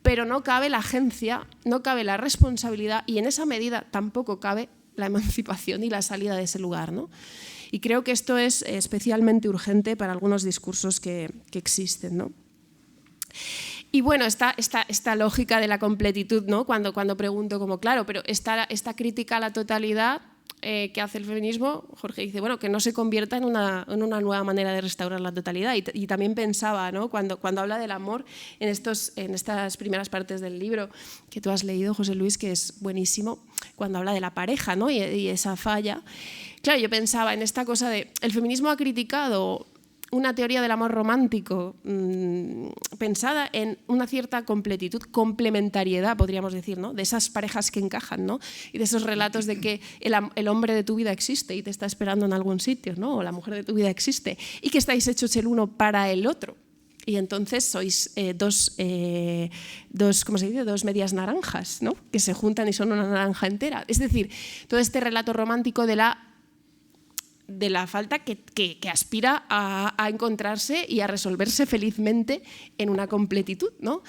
pero no cabe la agencia, no cabe la responsabilidad, y en esa medida tampoco cabe la emancipación y la salida de ese lugar, ¿no? Y creo que esto es especialmente urgente para algunos discursos que existen, ¿no? Y bueno, esta lógica de la completitud, ¿no?, cuando pregunto como, claro, pero esta crítica a la totalidad que hace el feminismo, Jorge dice, bueno, que no se convierta en una nueva manera de restaurar la totalidad. Y también pensaba, ¿no?, cuando habla del amor en estas primeras partes del libro que tú has leído, José Luis, que es buenísimo, cuando habla de la pareja, ¿no?, y esa falla. Claro, yo pensaba en esta cosa de, el feminismo ha criticado una teoría del amor romántico pensada en una cierta completitud, complementariedad, podríamos decir, ¿no?, de esas parejas que encajan, ¿no?, y de esos relatos de que el hombre de tu vida existe y te está esperando en algún sitio, ¿no?, o la mujer de tu vida existe y que estáis hechos el uno para el otro. Y entonces sois dos ¿cómo se dice?, dos medias naranjas, ¿no?, que se juntan y son una naranja entera. Es decir, todo este relato romántico de la falta que aspira a encontrarse y a resolverse felizmente en una completitud, ¿no?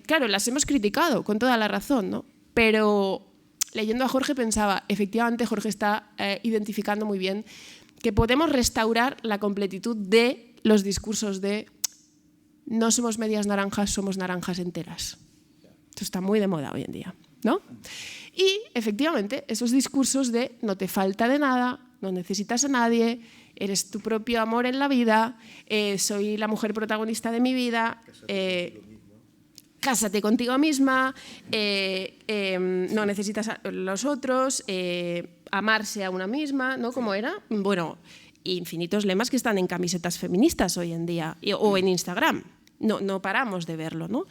Claro, las hemos criticado con toda la razón, ¿no? Pero leyendo a Jorge pensaba, efectivamente Jorge está identificando muy bien que podemos restaurar la completitud de los discursos de no somos medias naranjas, somos naranjas enteras. Esto está muy de moda hoy en día, ¿no? Y efectivamente esos discursos de no te falta de nada, no necesitas a nadie, eres tu propio amor en la vida, soy la mujer protagonista de mi vida, cásate contigo misma, no necesitas a los otros, amarse a una misma, ¿no? ¿Cómo era? Bueno, infinitos lemas que están en camisetas feministas hoy en día o en Instagram. No paramos de verlo, ¿no?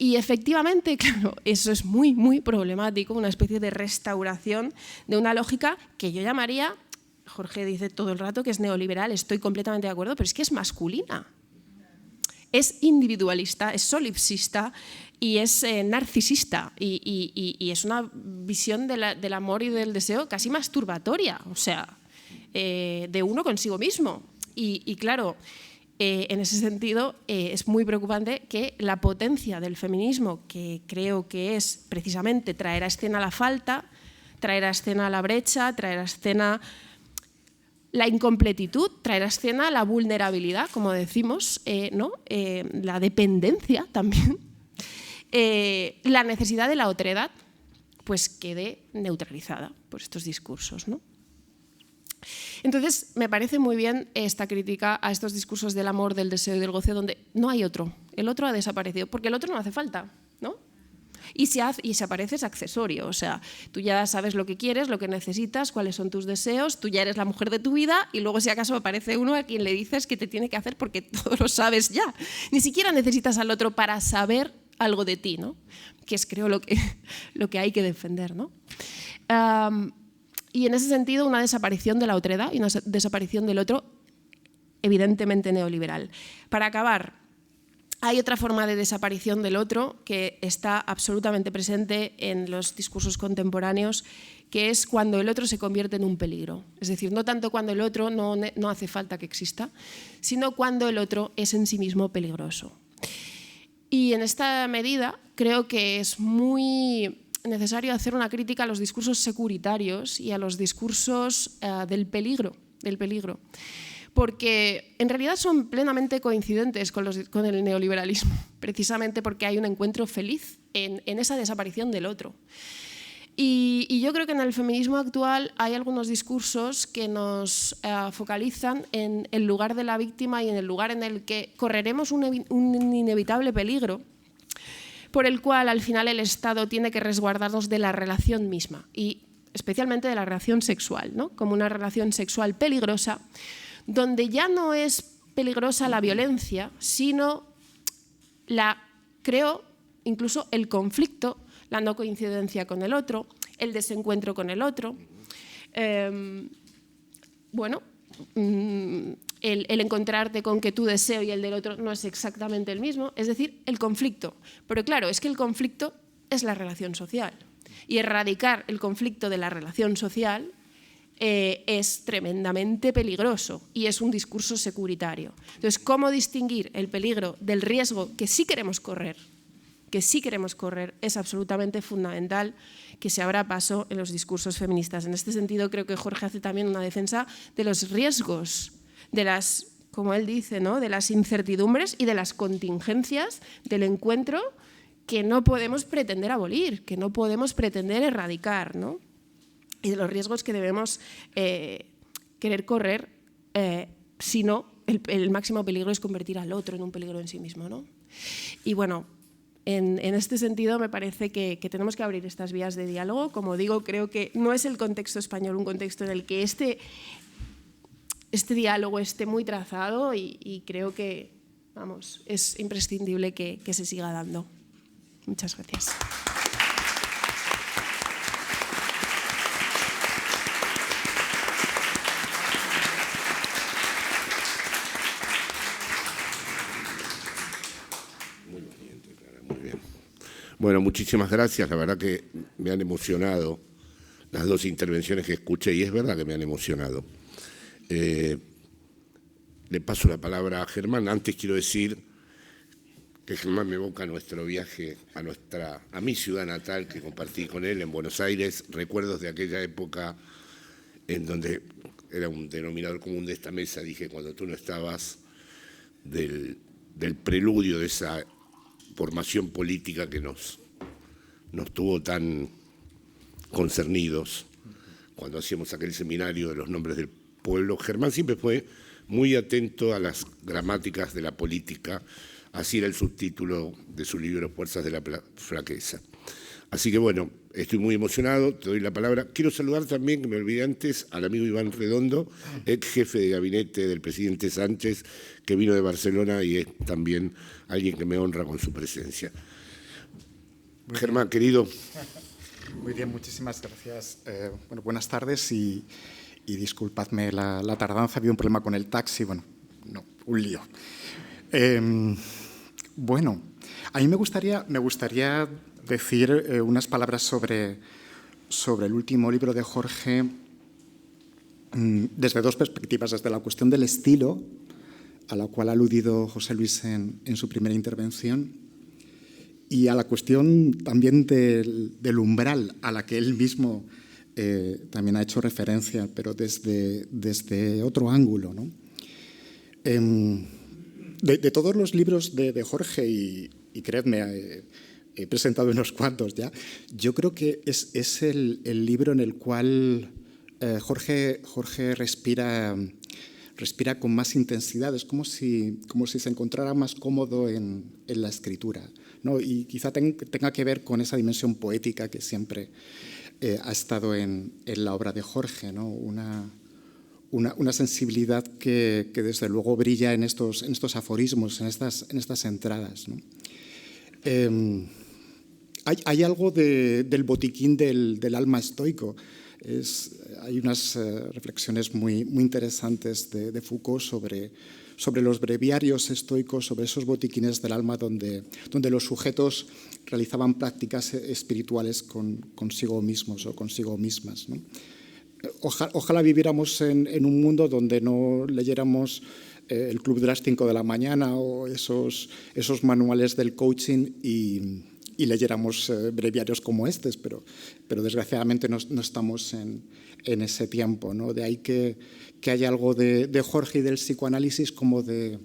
Y efectivamente, claro, eso es muy, muy problemático, una especie de restauración de una lógica que yo llamaría, Jorge dice todo el rato que es neoliberal, estoy completamente de acuerdo, pero es que es masculina. Es individualista, es solipsista y es narcisista y es una visión del amor y del deseo casi masturbatoria, o sea, de uno consigo mismo. Y claro, en ese sentido, es muy preocupante que la potencia del feminismo, que creo que es precisamente traer a escena la falta, traer a escena la brecha, traer a escena la incompletitud, traer a escena la vulnerabilidad, como decimos, ¿no? La dependencia también, la necesidad de la otredad, pues quede neutralizada por estos discursos, ¿no? Entonces, me parece muy bien esta crítica a estos discursos del amor, del deseo y del goce, donde no hay otro. El otro ha desaparecido, porque el otro no hace falta, ¿no? Y si aparece es accesorio, o sea, tú ya sabes lo que quieres, lo que necesitas, cuáles son tus deseos, tú ya eres la mujer de tu vida y luego si acaso aparece uno a quien le dices que te tiene que hacer porque todo lo sabes ya. Ni siquiera necesitas al otro para saber algo de ti, ¿no? Que es, creo, lo que hay que defender, ¿no? Y en ese sentido, una desaparición de la otredad y una desaparición del otro, evidentemente neoliberal. Para acabar, hay otra forma de desaparición del otro que está absolutamente presente en los discursos contemporáneos, que es cuando el otro se convierte en un peligro. Es decir, no tanto cuando el otro no hace falta que exista, sino cuando el otro es en sí mismo peligroso. Y en esta medida creo que es muy necesario hacer una crítica a los discursos securitarios y a los discursos del peligro, porque en realidad son plenamente coincidentes con el neoliberalismo, precisamente porque hay un encuentro feliz en esa desaparición del otro. Y yo creo que en el feminismo actual hay algunos discursos que nos focalizan en el lugar de la víctima y en el lugar en el que correremos un inevitable peligro por el cual al final el Estado tiene que resguardarnos de la relación misma y especialmente de la relación sexual, ¿no? Como una relación sexual peligrosa, donde ya no es peligrosa la violencia, sino creo incluso el conflicto, la no coincidencia con el otro, el desencuentro con el otro, el encontrarte con que tu deseo y el del otro no es exactamente el mismo, es decir, el conflicto. Pero claro, es que el conflicto es la relación social y erradicar el conflicto de la relación social es tremendamente peligroso y es un discurso securitario. Entonces, ¿cómo distinguir el peligro del riesgo que sí queremos correr? Es absolutamente fundamental que se abra paso en los discursos feministas. En este sentido, creo que Jorge hace también una defensa de los riesgos, de las, como él dice, ¿no?, de las incertidumbres y de las contingencias del encuentro que no podemos pretender abolir, que no podemos pretender erradicar, ¿no?, y de los riesgos que debemos querer correr, si no, el máximo peligro es convertir al otro en un peligro en sí mismo, ¿no? Y bueno, en este sentido me parece que tenemos que abrir estas vías de diálogo. Como digo, creo que no es el contexto español un contexto en el que este diálogo esté muy trazado y creo que, vamos, es imprescindible que se siga dando. Muchas gracias. Bueno, muchísimas gracias. La verdad que me han emocionado las dos intervenciones que escuché y es verdad que me han emocionado. Le paso la palabra a Germán. Antes quiero decir que Germán me evoca nuestro viaje a mi ciudad natal que compartí con él en Buenos Aires, recuerdos de aquella época en donde era un denominador común de esta mesa, dije, cuando tú no estabas, del preludio de esa formación política que nos tuvo tan concernidos cuando hacíamos aquel seminario de los nombres del pueblo. Germán siempre fue muy atento a las gramáticas de la política, así era el subtítulo de su libro Fuerzas de la Flaqueza. Así que bueno, estoy muy emocionado, te doy la palabra. Quiero saludar también, que me olvidé antes, al amigo Iván Redondo, ex jefe de gabinete del presidente Sánchez, que vino de Barcelona y es también alguien que me honra con su presencia. Germán, querido. Muy bien, muchísimas gracias. Bueno, buenas tardes y disculpadme la tardanza, había un problema con el taxi, bueno, no, un lío. Bueno, a mí me gustaría decir unas palabras sobre el último libro de Jorge desde dos perspectivas, desde la cuestión del estilo, a la cual ha aludido José Luis en su primera intervención, y a la cuestión también del umbral, a la que él mismo también ha hecho referencia, pero desde otro ángulo, ¿no? De todos los libros de Jorge, y creedme, he presentado unos cuantos ya, yo creo que es el libro en el cual Jorge respira con más intensidad. Es como si se encontrara más cómodo en la escritura, ¿no? Y quizá tenga que ver con esa dimensión poética que siempre ha estado en la obra de Jorge, ¿no? Una sensibilidad que desde luego brilla en estos aforismos, en estas entradas, ¿no? Hay algo del botiquín del alma estoico. Hay unas reflexiones muy interesantes de Foucault sobre los breviarios estoicos, sobre esos botiquines del alma donde los sujetos realizaban prácticas espirituales consigo mismos o consigo mismas, ¿no? Ojalá viviéramos en un mundo donde no leyéramos el Club de las 5 de la mañana o esos manuales del coaching y leyéramos breviarios como estos, pero desgraciadamente no estamos en ese tiempo, ¿no? De ahí que haya algo de Jorge y del psicoanálisis como de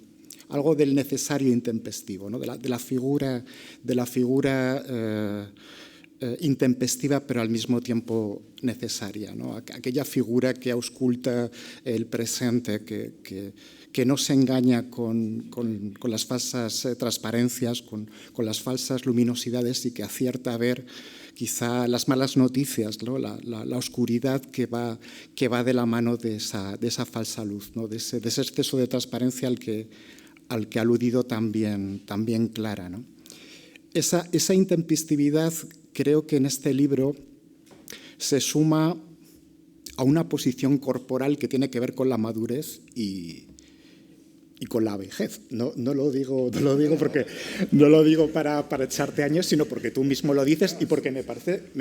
algo del necesario intempestivo, ¿no? de la figura intempestiva, pero al mismo tiempo necesaria, ¿no? Aquella figura que ausculta el presente, que no se engaña con las falsas transparencias, con las falsas luminosidades y que acierta a ver quizá las malas noticias, ¿no? la oscuridad que va de la mano de esa falsa luz, ¿no? de ese exceso de transparencia al que ha aludido también Clara, ¿no? Esa intempestividad creo que en este libro se suma a una posición corporal que tiene que ver con la madurez y con la vejez. No lo digo porque no lo digo para echarte años, sino porque tú mismo lo dices y porque me parece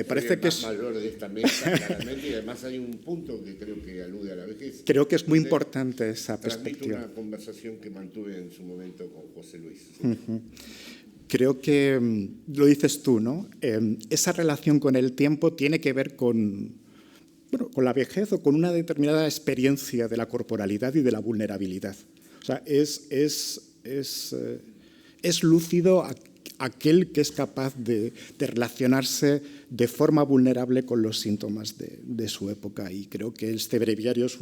que es mayor de esta mesa, claramente, y además hay un punto que creo que alude a la vejez. Creo que es muy importante esa perspectiva. Una conversación que mantuve en su momento con José Luis. Uh-huh. Creo que lo dices tú, ¿no? Esa relación con el tiempo tiene que ver con la vejez o con una determinada experiencia de la corporalidad y de la vulnerabilidad. O sea, es lúcido aquel que es capaz de relacionarse de forma vulnerable con los síntomas de su época, y creo que este breviario es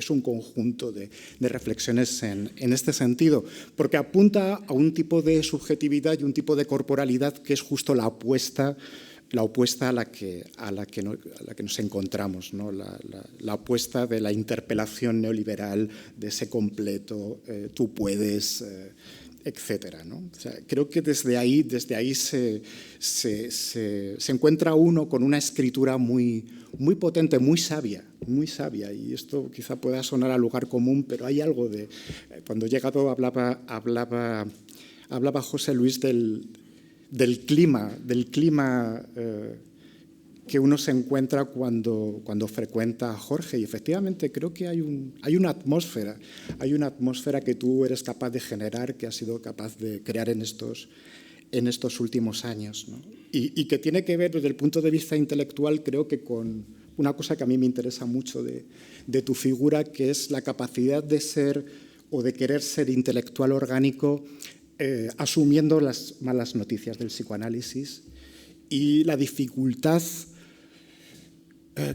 un conjunto de reflexiones en este sentido, porque apunta a un tipo de subjetividad y un tipo de corporalidad que es justo la opuesta a la que nos encontramos, ¿no? La opuesta de la interpelación neoliberal, de ese completo, tú puedes, etcétera, ¿no? O sea, creo que desde ahí se encuentra uno con una escritura muy potente, muy sabia, y esto quizá pueda sonar a lugar común, pero hay algo de... Cuando he llegado hablaba José Luis del clima que uno se encuentra cuando frecuenta a Jorge, y efectivamente creo que hay una atmósfera que tú eres capaz de generar, que has sido capaz de crear en estos últimos años, ¿no? Y que tiene que ver desde el punto de vista intelectual, creo que con una cosa que a mí me interesa mucho de tu figura, que es la capacidad de ser o de querer ser intelectual orgánico, asumiendo las malas noticias del psicoanálisis y la dificultad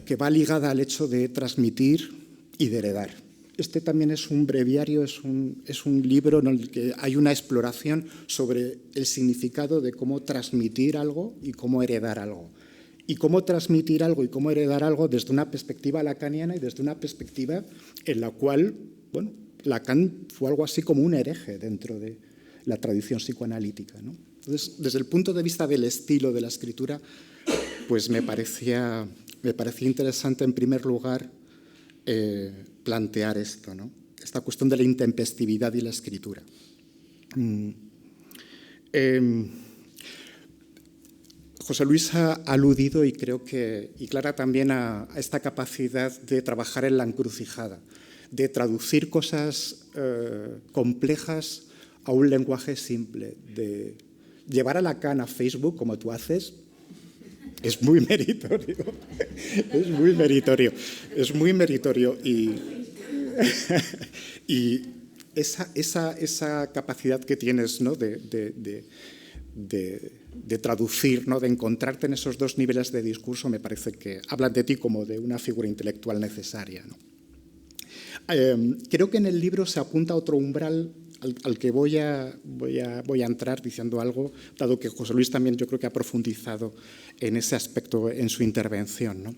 que va ligada al hecho de transmitir y de heredar. Este también es un breviario, es un libro en el que hay una exploración sobre el significado de cómo transmitir algo y cómo heredar algo. Y cómo transmitir algo y cómo heredar algo desde una perspectiva lacaniana y desde una perspectiva en la cual, bueno, Lacan fue algo así como un hereje dentro de la tradición psicoanalítica, ¿no? Entonces, desde el punto de vista del estilo de la escritura, pues me parecía interesante, en primer lugar, plantear esto, ¿no? Esta cuestión de la intempestividad y la escritura. José Luis ha aludido, y creo que y Clara también, a esta capacidad de trabajar en la encrucijada, de traducir cosas complejas a un lenguaje simple, de llevar a Lacan a Facebook, como tú haces, es muy meritorio. Es muy meritorio. Y esa capacidad que tienes, ¿no? de traducir, ¿no? De encontrarte en esos dos niveles de discurso, me parece que hablan de ti como de una figura intelectual necesaria, ¿no? Creo que en el libro se apunta a otro umbral al que voy a entrar diciendo algo, dado que José Luis también yo creo que ha profundizado en ese aspecto en su intervención, ¿no?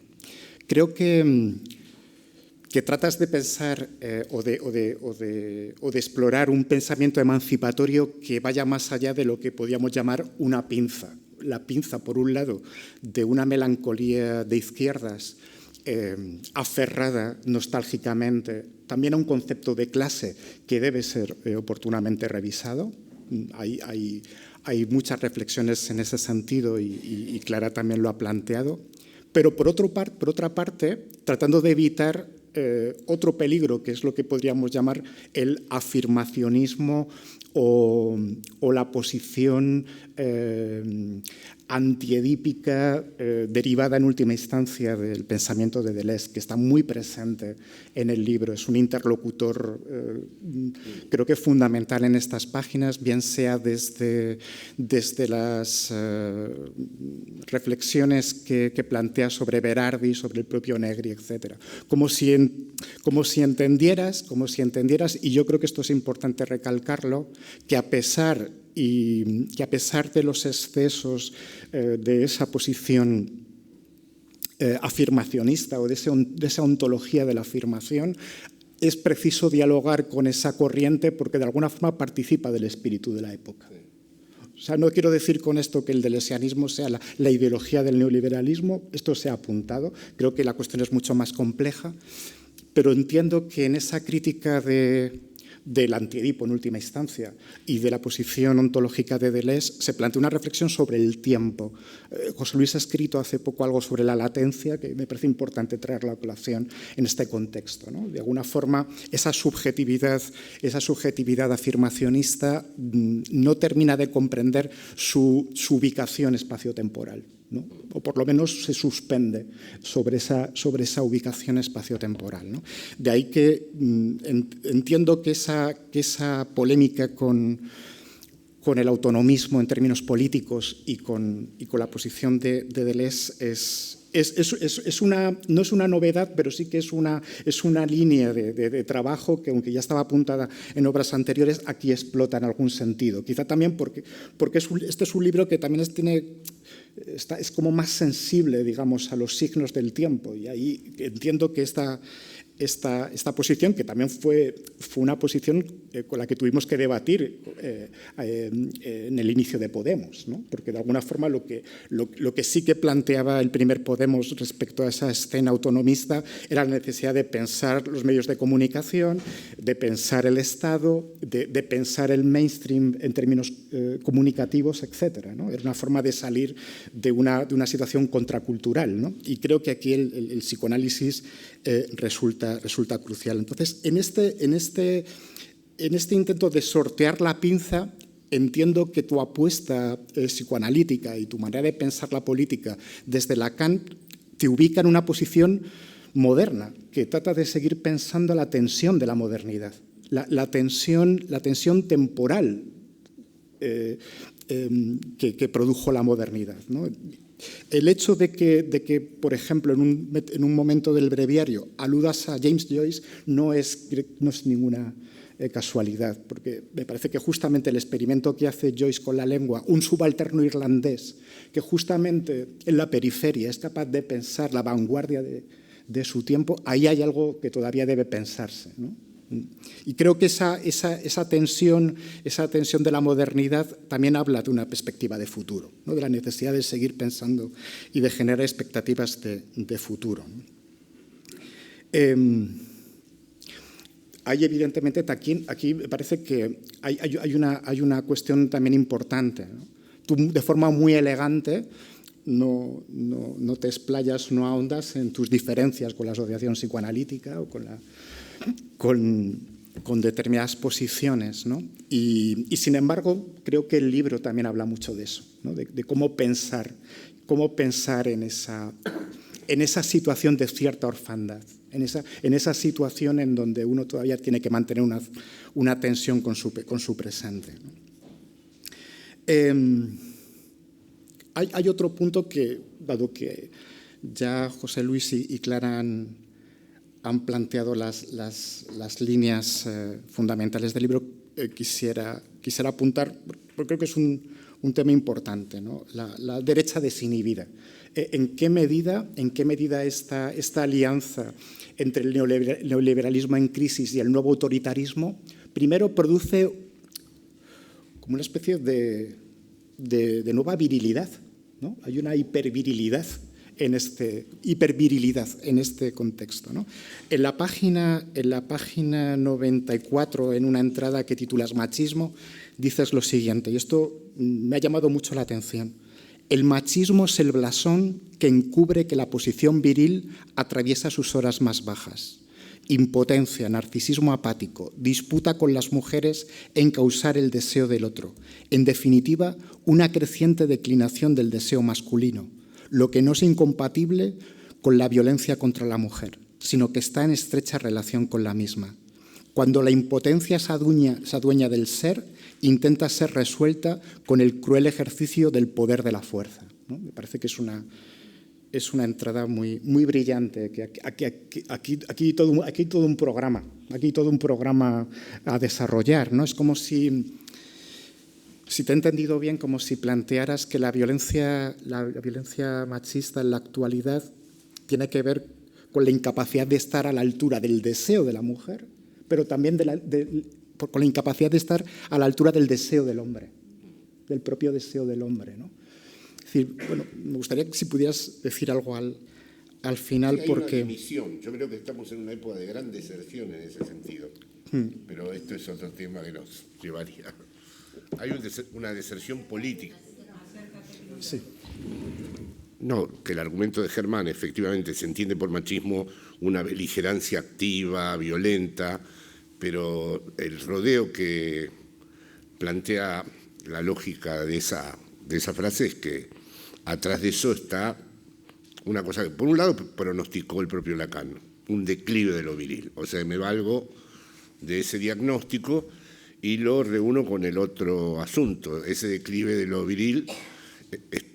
Creo que tratas de pensar o de explorar un pensamiento emancipatorio que vaya más allá de lo que podríamos llamar una pinza. La pinza, por un lado, de una melancolía de izquierdas aferrada nostálgicamente también a un concepto de clase que debe ser oportunamente revisado. Hay muchas reflexiones en ese sentido y Clara también lo ha planteado, pero por otra parte, tratando de evitar otro peligro, que es lo que podríamos llamar el afirmacionismo o la posición antiedípica derivada en última instancia del pensamiento de Deleuze, que está muy presente en el libro. Es un interlocutor creo que fundamental en estas páginas, bien sea desde las reflexiones que plantea sobre Berardi, sobre el propio Negri, etc. Como si entendieras, y yo creo que esto es importante recalcarlo, que a pesar de los excesos de esa posición afirmacionista o de esa ontología de la afirmación, es preciso dialogar con esa corriente porque de alguna forma participa del espíritu de la época. O sea, no quiero decir con esto que el deleuzianismo sea la ideología del neoliberalismo, esto se ha apuntado, creo que la cuestión es mucho más compleja, pero entiendo que en esa crítica del antiedipo en última instancia y de la posición ontológica de Deleuze se plantea una reflexión sobre el tiempo. José Luis ha escrito hace poco algo sobre la latencia que me parece importante traerlo a colación en este contexto, ¿no? De alguna forma, esa subjetividad afirmacionista no termina de comprender su ubicación espaciotemporal, ¿no? O por lo menos se suspende sobre esa ubicación espaciotemporal, ¿no? De ahí que entiendo que esa polémica con el autonomismo en términos políticos y con la posición de Deleuze no es una novedad, pero sí que es una línea de trabajo que, aunque ya estaba apuntada en obras anteriores, aquí explota en algún sentido. Quizá también porque este es un libro que también es como más sensible, digamos, a los signos del tiempo, y ahí entiendo que esta posición, que también fue una posición con la que tuvimos que debatir en el inicio de Podemos, ¿no? Porque de alguna forma lo que sí que planteaba el primer Podemos respecto a esa escena autonomista era la necesidad de pensar los medios de comunicación, de pensar el Estado, de pensar el mainstream en términos comunicativos, etcétera, ¿no? Era una forma de salir de una situación contracultural, ¿no? Y creo que aquí el psicoanálisis resulta crucial. Entonces, en este intento de sortear la pinza, entiendo que tu apuesta psicoanalítica y tu manera de pensar la política desde Lacan te ubica en una posición moderna, que trata de seguir pensando la tensión de la modernidad, la tensión temporal que produjo la modernidad, ¿no? El hecho de que, por ejemplo, en un momento del breviario aludas a James Joyce no es ninguna casualidad, porque me parece que justamente el experimento que hace Joyce con la lengua, un subalterno irlandés, que justamente en la periferia es capaz de pensar la vanguardia de su tiempo, ahí hay algo que todavía debe pensarse, ¿no? Y creo que esa tensión de la modernidad también habla de una perspectiva de futuro, ¿no? De la necesidad de seguir pensando y de generar expectativas de futuro, ¿no? Hay evidentemente aquí me parece que hay una cuestión también importante, ¿no? Tú, de forma muy elegante, no te explayas, no ahondas en tus diferencias con la asociación psicoanalítica o con determinadas posiciones, ¿no? Y sin embargo, creo que el libro también habla mucho de eso, ¿no? De cómo pensar en esa situación de cierta orfandad, en esa situación en donde uno todavía tiene que mantener una tensión con su presente, ¿no? Hay otro punto que, dado que ya José Luis y Clara han planteado las líneas fundamentales del libro, quisiera apuntar, porque creo que es un tema importante, ¿no? La derecha desinhibida. ¿En qué medida esta alianza entre el neoliberalismo en crisis y el nuevo autoritarismo primero produce como una especie de nueva virilidad, ¿no? Hay una hipervirilidad en este contexto, ¿no? En la página 94, en una entrada que titulas Machismo, dices lo siguiente, y esto me ha llamado mucho la atención. El machismo es el blasón que encubre que la posición viril atraviesa sus horas más bajas. impotencia, narcisismo apático, disputa con las mujeres en causar el deseo del otro. En definitiva, una creciente declinación del deseo masculino, lo que no es incompatible con la violencia contra la mujer, sino que está en estrecha relación con la misma. Cuando la impotencia se adueña del ser, intenta ser resuelta con el cruel ejercicio del poder de la fuerza, ¿no? Me parece que es una entrada muy, muy brillante, que aquí todo un programa a desarrollar, ¿no? Es como si te he entendido bien, como si plantearas que la violencia machista en la actualidad tiene que ver con la incapacidad de estar a la altura del deseo de la mujer, pero también con la incapacidad de estar a la altura del deseo del hombre, del propio deseo del hombre, ¿no? Es decir, bueno, me gustaría que si pudieras decir algo al final, sí, hay porque... una dimisión. Yo creo que estamos en una época de gran deserción en ese sentido, pero esto es otro tema que nos llevaría. Hay una deserción política. Sí. No, que el argumento de Germán, efectivamente, se entiende por machismo una beligerancia activa, violenta, pero el rodeo que plantea la lógica de esa frase es que atrás de eso está una cosa que, por un lado, pronosticó el propio Lacan, un declive de lo viril. O sea, me valgo de ese diagnóstico y lo reúno con el otro asunto. Ese declive de lo viril,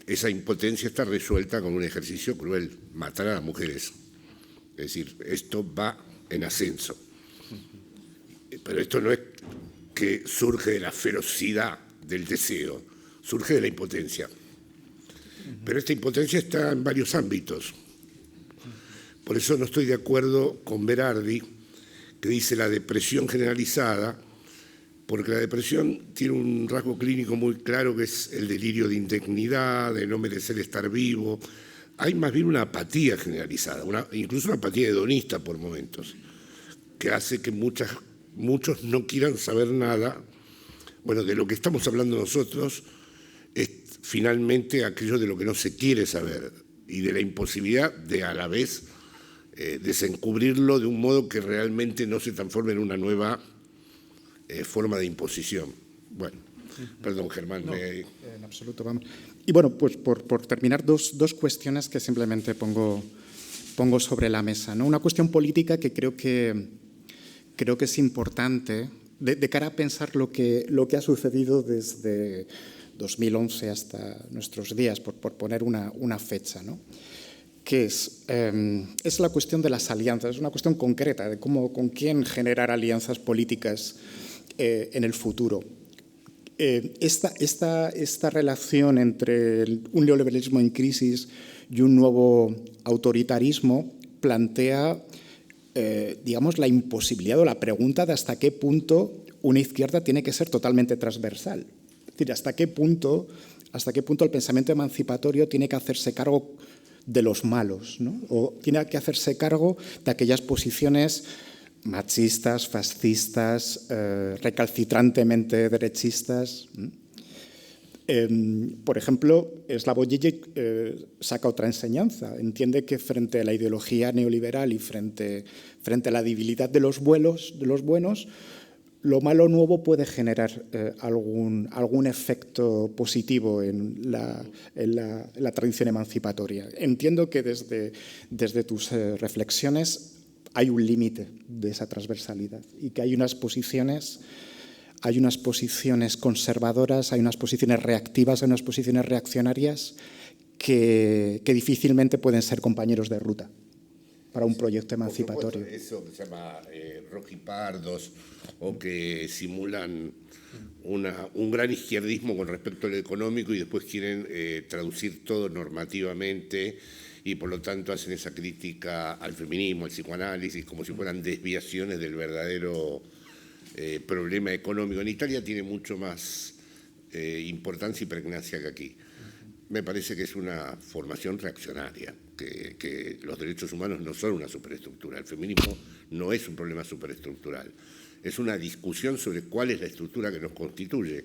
esa impotencia está resuelta con un ejercicio cruel, matar a las mujeres. Es decir, esto va en ascenso. Pero esto no es que surge de la ferocidad del deseo, surge de la impotencia. Pero esta impotencia está en varios ámbitos. Por eso no estoy de acuerdo con Berardi, que dice la depresión generalizada, porque la depresión tiene un rasgo clínico muy claro, que es el delirio de indignidad, de no merecer estar vivo. Hay más bien una apatía generalizada, incluso una apatía hedonista por momentos, que hace que muchos no quieran saber nada. Bueno, de lo que estamos hablando nosotros es finalmente aquello de lo que no se quiere saber y de la imposibilidad de a la vez desencubrirlo de un modo que realmente no se transforme en una nueva forma de imposición. Bueno, perdón, Germán. No, en absoluto, vamos. Y bueno, pues por terminar, dos cuestiones que simplemente pongo sobre la mesa, ¿no? Una cuestión política que creo que es importante de cara a pensar lo que ha sucedido desde 2011 hasta nuestros días, por poner una fecha, ¿no? Que es la cuestión de las alianzas, es una cuestión concreta de con quién generar alianzas políticas en el futuro. Esta relación entre un neoliberalismo en crisis y un nuevo autoritarismo plantea, digamos, la imposibilidad o la pregunta de hasta qué punto una izquierda tiene que ser totalmente transversal. Es decir, hasta qué punto el pensamiento emancipatorio tiene que hacerse cargo de los malos, ¿no? O tiene que hacerse cargo de aquellas posiciones machistas, fascistas, recalcitrantemente derechistas. Por ejemplo, Slavoj Žižek saca otra enseñanza. Entiende que frente a la ideología neoliberal y frente a la debilidad de los buenos, lo malo nuevo puede generar algún efecto positivo en la tradición emancipatoria. Entiendo que desde tus reflexiones hay un límite de esa transversalidad y que hay unas posiciones conservadoras, hay unas posiciones reactivas, hay unas posiciones reaccionarias que difícilmente pueden ser compañeros de ruta para un proyecto emancipatorio. Eso que se llama rojipardos o que simulan un gran izquierdismo con respecto a lo económico y después quieren traducir todo normativamente y por lo tanto hacen esa crítica al feminismo, al psicoanálisis, como si fueran desviaciones del verdadero problema económico. En Italia tiene mucho más importancia y pregnancia que aquí. Me parece que es una formación reaccionaria, que los derechos humanos no son una superestructura. El feminismo no es un problema superestructural. Es una discusión sobre cuál es la estructura que nos constituye.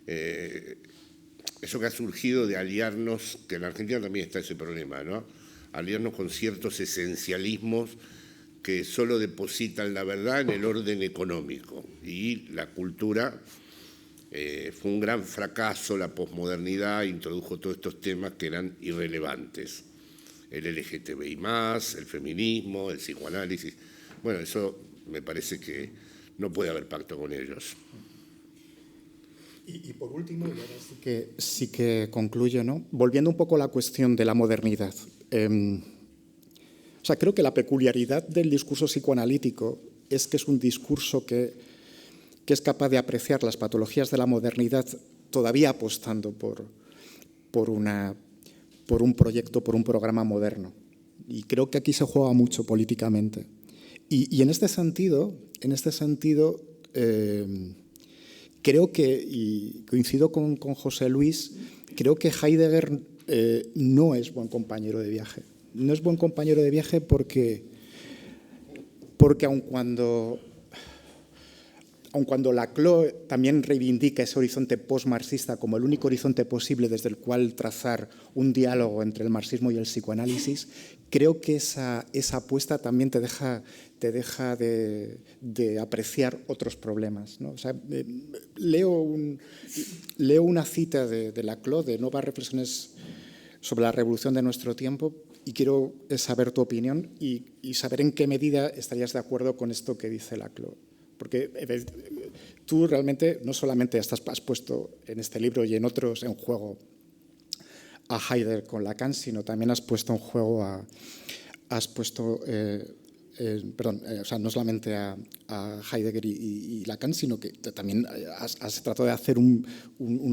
Eso que ha surgido de aliarnos, que en Argentina también está ese problema, ¿no? Aliarnos con ciertos esencialismos que solo depositan la verdad en el orden económico. Y la cultura fue un gran fracaso, la posmodernidad introdujo todos estos temas que eran irrelevantes. El LGTBI+, el feminismo, el psicoanálisis. Bueno, eso me parece que no puede haber pacto con ellos. Y por último, y ahora sí que concluyo, ¿no? Volviendo un poco a la cuestión de la modernidad. O sea, creo que la peculiaridad del discurso psicoanalítico es que es un discurso que es capaz de apreciar las patologías de la modernidad todavía apostando por un proyecto, por un programa moderno. Y creo que aquí se juega mucho políticamente. Y en este sentido, creo que, y coincido con José Luis, creo que Heidegger no es buen compañero de viaje. No es buen compañero de viaje porque aun cuando Laclau también reivindica ese horizonte postmarxista como el único horizonte posible desde el cual trazar un diálogo entre el marxismo y el psicoanálisis, creo que esa apuesta también te deja de apreciar otros problemas, ¿no? O sea, leo una cita de Laclau, de Nuevas reflexiones sobre la revolución de nuestro tiempo, y quiero saber tu opinión y saber en qué medida estarías de acuerdo con esto que dice Laclau. Porque tú realmente no solamente has puesto en este libro y en otros en juego a Heidegger con Lacan, sino también has puesto en juego o sea, no solamente a Heidegger y Lacan, sino que también has tratado de hacer un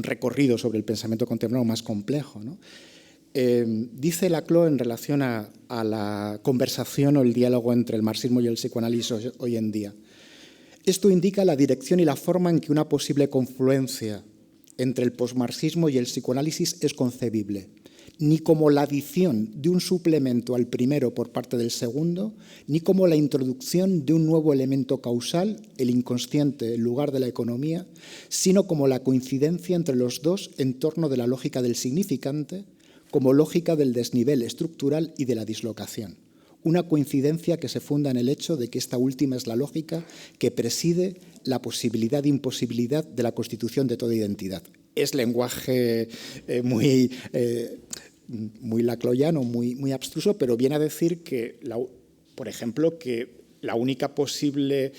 recorrido sobre el pensamiento contemporáneo más complejo, ¿no? Dice Laclau en relación a la conversación o el diálogo entre el marxismo y el psicoanálisis hoy en día. Esto indica la dirección y la forma en que una posible confluencia entre el posmarxismo y el psicoanálisis es concebible, ni como la adición de un suplemento al primero por parte del segundo, ni como la introducción de un nuevo elemento causal, el inconsciente en lugar de la economía, sino como la coincidencia entre los dos en torno de la lógica del significante, como lógica del desnivel estructural y de la dislocación. Una coincidencia que se funda en el hecho de que esta última es la lógica que preside la posibilidad e imposibilidad de la constitución de toda identidad. Es lenguaje muy laclauiano, muy abstruso, pero viene a decir que, por ejemplo, que la única posible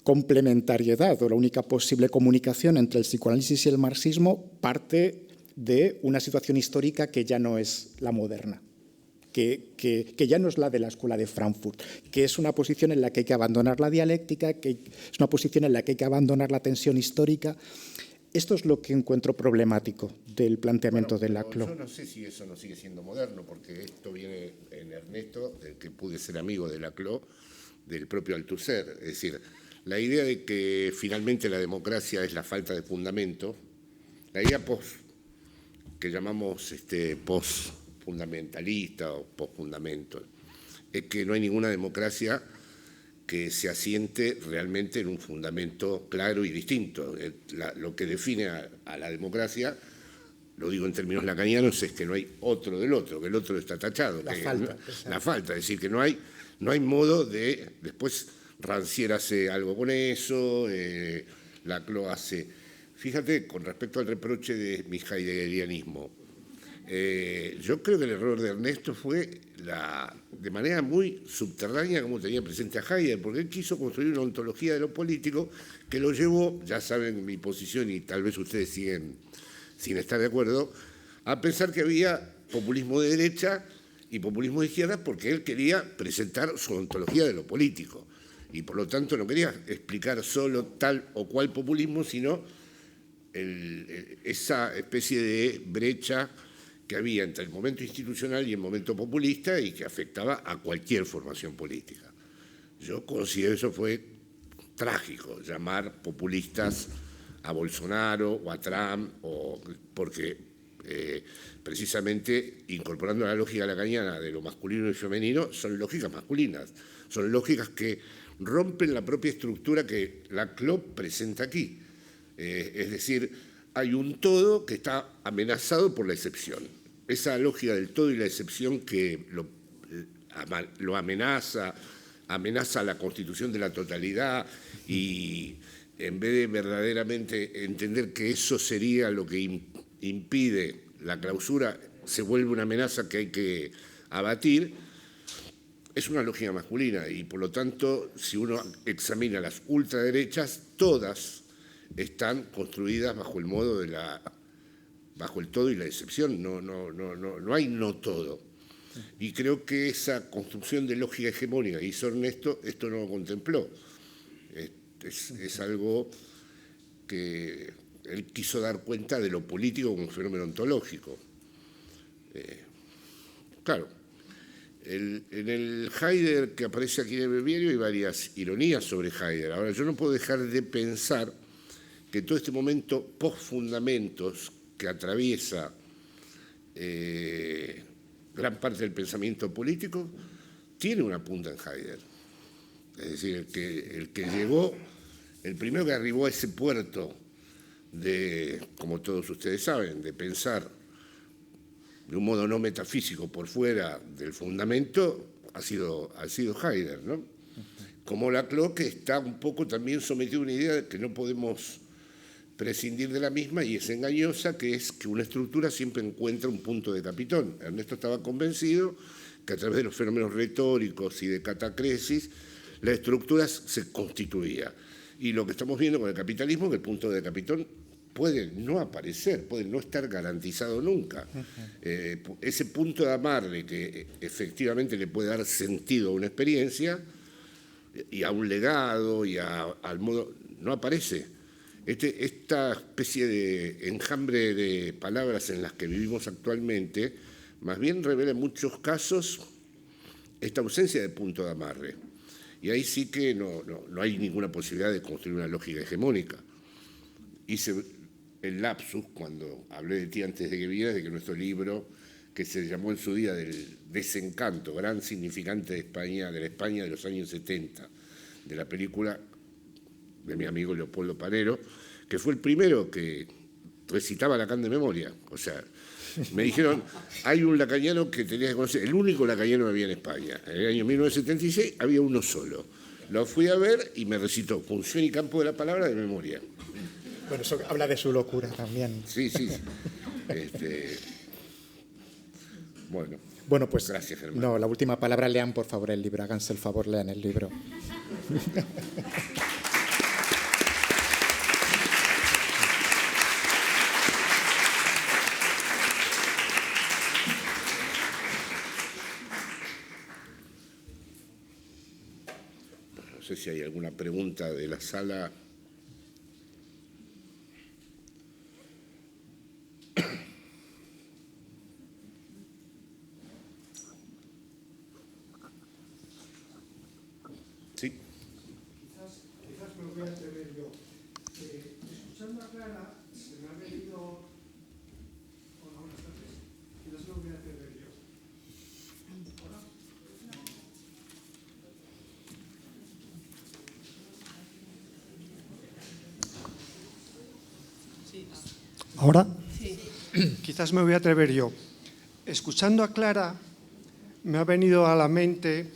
complementariedad o la única posible comunicación entre el psicoanálisis y el marxismo parte de una situación histórica que ya no es la moderna. Que ya no es la de la Escuela de Frankfurt, que es una posición en la que hay que abandonar la dialéctica, que es una posición en la que hay que abandonar la tensión histórica. Esto es lo que encuentro problemático del planteamiento de Laclau. Yo no sé si eso no sigue siendo moderno, porque esto viene en Ernesto, del que pude ser amigo de Laclau, del propio Althusser. Es decir, la idea de que finalmente la democracia es la falta de fundamento, la idea que llamamos post-fundamentalista o post-fundamento, es que no hay ninguna democracia que se asiente realmente en un fundamento claro y distinto. Lo que define a la democracia, lo digo en términos lacanianos, es que no hay otro del otro, que el otro está tachado. La falta, es decir, que no hay modo de después Rancière hace algo con eso, Laclau hace. Fíjate, con respecto al reproche de mi heideggerianismo, yo creo que el error de Ernesto fue de manera muy subterránea como tenía presente a Heidegger, porque él quiso construir una ontología de lo político que lo llevó, ya saben mi posición y tal vez ustedes siguen sin estar de acuerdo, a pensar que había populismo de derecha y populismo de izquierda porque él quería presentar su ontología de lo político y por lo tanto no quería explicar solo tal o cual populismo, sino esa especie de brecha que había entre el momento institucional y el momento populista y que afectaba a cualquier formación política. Yo considero eso fue trágico, llamar populistas a Bolsonaro o a Trump, porque precisamente incorporando la lógica lacaniana de lo masculino y femenino, son lógicas masculinas, son lógicas que rompen la propia estructura que Laclau presenta aquí. Es decir, hay un todo que está amenazado por la excepción. Esa lógica del todo y la excepción que lo amenaza a la constitución de la totalidad, y en vez de verdaderamente entender que eso sería lo que impide la clausura, se vuelve una amenaza que hay que abatir, es una lógica masculina. Y por lo tanto, si uno examina las ultraderechas, todas están construidas bajo el modo de bajo el todo y la excepción. No hay no todo. Y creo que esa construcción de lógica hegemónica que hizo Ernesto, esto no lo contempló. Es algo que él quiso dar cuenta de lo político como un fenómeno ontológico. Claro, en el Heidegger que aparece aquí en el breviario hay varias ironías sobre Heidegger. Ahora, yo no puedo dejar de pensar que todo este momento post-fundamentos que atraviesa gran parte del pensamiento político tiene una punta en Heidegger. Es decir, el que llegó, el primero que arribó a ese puerto de, como todos ustedes saben, de pensar de un modo no metafísico por fuera del fundamento, ha sido Heidegger, ¿no? Como Laclau, que está un poco también sometido a una idea de que no podemos prescindir de la misma, y es engañosa, que es que una estructura siempre encuentra un punto de capitón. Ernesto estaba convencido que a través de los fenómenos retóricos y de catacresis, la estructura se constituía. Y lo que estamos viendo con el capitalismo es que el punto de capitón puede no aparecer, puede no estar garantizado nunca. Ese punto de amarre que efectivamente le puede dar sentido a una experiencia y a un legado y al modo, no aparece. Esta especie de enjambre de palabras en las que vivimos actualmente, más bien revela en muchos casos esta ausencia de punto de amarre. Y ahí sí que no hay ninguna posibilidad de construir una lógica hegemónica. Hice el lapsus cuando hablé de ti antes de que vinieras, de que nuestro libro, que se llamó en su día del desencanto, gran significante de España, de la España de los años 70, de la película de mi amigo Leopoldo Panero, que fue el primero que recitaba Lacan de memoria. O sea, me dijeron, hay un lacaniano que tenías que conocer, el único lacaniano que había en España. En el año 1976 había uno solo. Lo fui a ver y me recitó Función y Campo de la Palabra de memoria. Bueno, eso habla de su locura también. Sí. Bueno, pues gracias, Germán. No, la última palabra, lean por favor el libro, háganse el favor, lean el libro. No sé si hay alguna pregunta de la sala. Sí. Quizás me lo voy a atrever yo. Escuchando a Clara, se me ha venido... Hola, buenas tardes. Quizás me lo voy a atrever yo. Hola. ¿Ahora? Sí. Quizás me voy a atrever yo. Escuchando a Clara, me ha venido a la mente,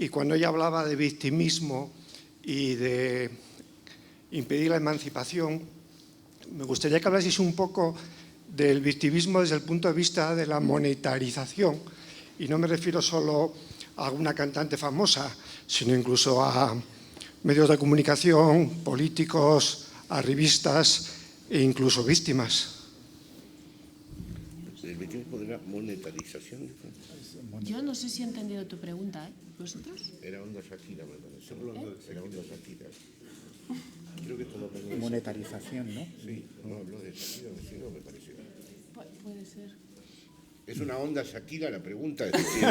y cuando ella hablaba de victimismo y de impedir la emancipación, me gustaría que hablaseis un poco del victimismo desde el punto de vista de la monetarización. Y no me refiero solo a alguna cantante famosa, sino incluso a medios de comunicación, políticos, a revistas e incluso víctimas. ¿El victimismo de la monetarización? Yo no sé si he entendido tu pregunta, ¿eh? ¿Vosotros? Era Onda Shakira, me parece. Era Onda Shakira. Creo que esto lo tengo. Monetarización, ¿no? Sí, no habló de Shakira, no me pareció. Puede ser. Es una onda Shakira la pregunta, es decir,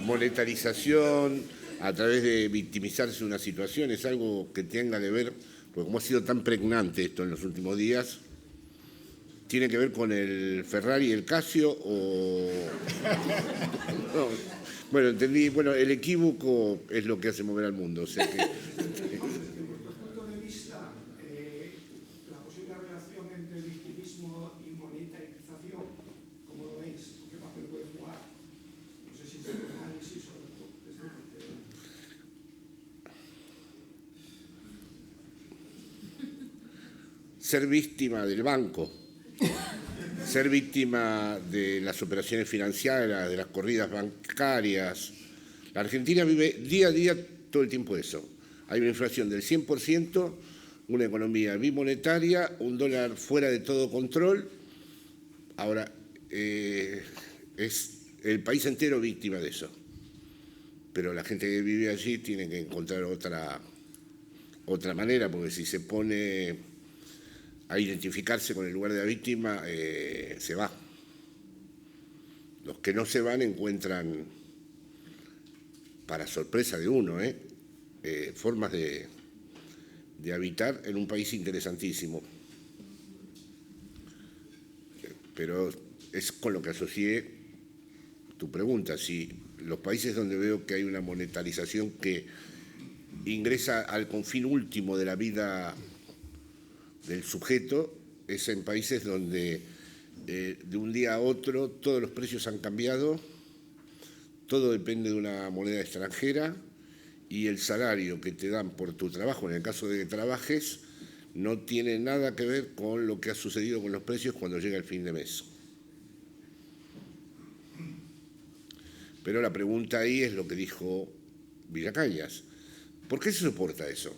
monetarización a través de victimizarse de una situación, es algo que tenga que ver, porque como ha sido tan pregnante esto en los últimos días, ¿tiene que ver con el Ferrari y el Casio o...? No. Bueno, entendí, bueno, el equívoco es lo que hace mover al mundo, o sea que... Desde el punto de vista, la posible relación entre victimismo y monetarización, ¿cómo lo veis? ¿Qué papel puede jugar? No sé si ser víctima del banco, ser víctima de las operaciones financieras, de las corridas bancarias. La Argentina vive día a día todo el tiempo eso. Hay una inflación del 100%, una economía bimonetaria, un dólar fuera de todo control. Ahora, es el país entero víctima de eso. Pero la gente que vive allí tiene que encontrar otra manera, porque si se pone a identificarse con el lugar de la víctima, se va. Los que no se van encuentran, para sorpresa de uno, formas de habitar en un país interesantísimo. Pero es con lo que asocié tu pregunta. Si los países donde veo que hay una monetarización que ingresa al confín último de la vida del sujeto, es en países donde de un día a otro todos los precios han cambiado, todo depende de una moneda extranjera y el salario que te dan por tu trabajo, en el caso de que trabajes, no tiene nada que ver con lo que ha sucedido con los precios cuando llega el fin de mes. Pero la pregunta ahí es lo que dijo Villacañas. ¿Por qué se soporta eso?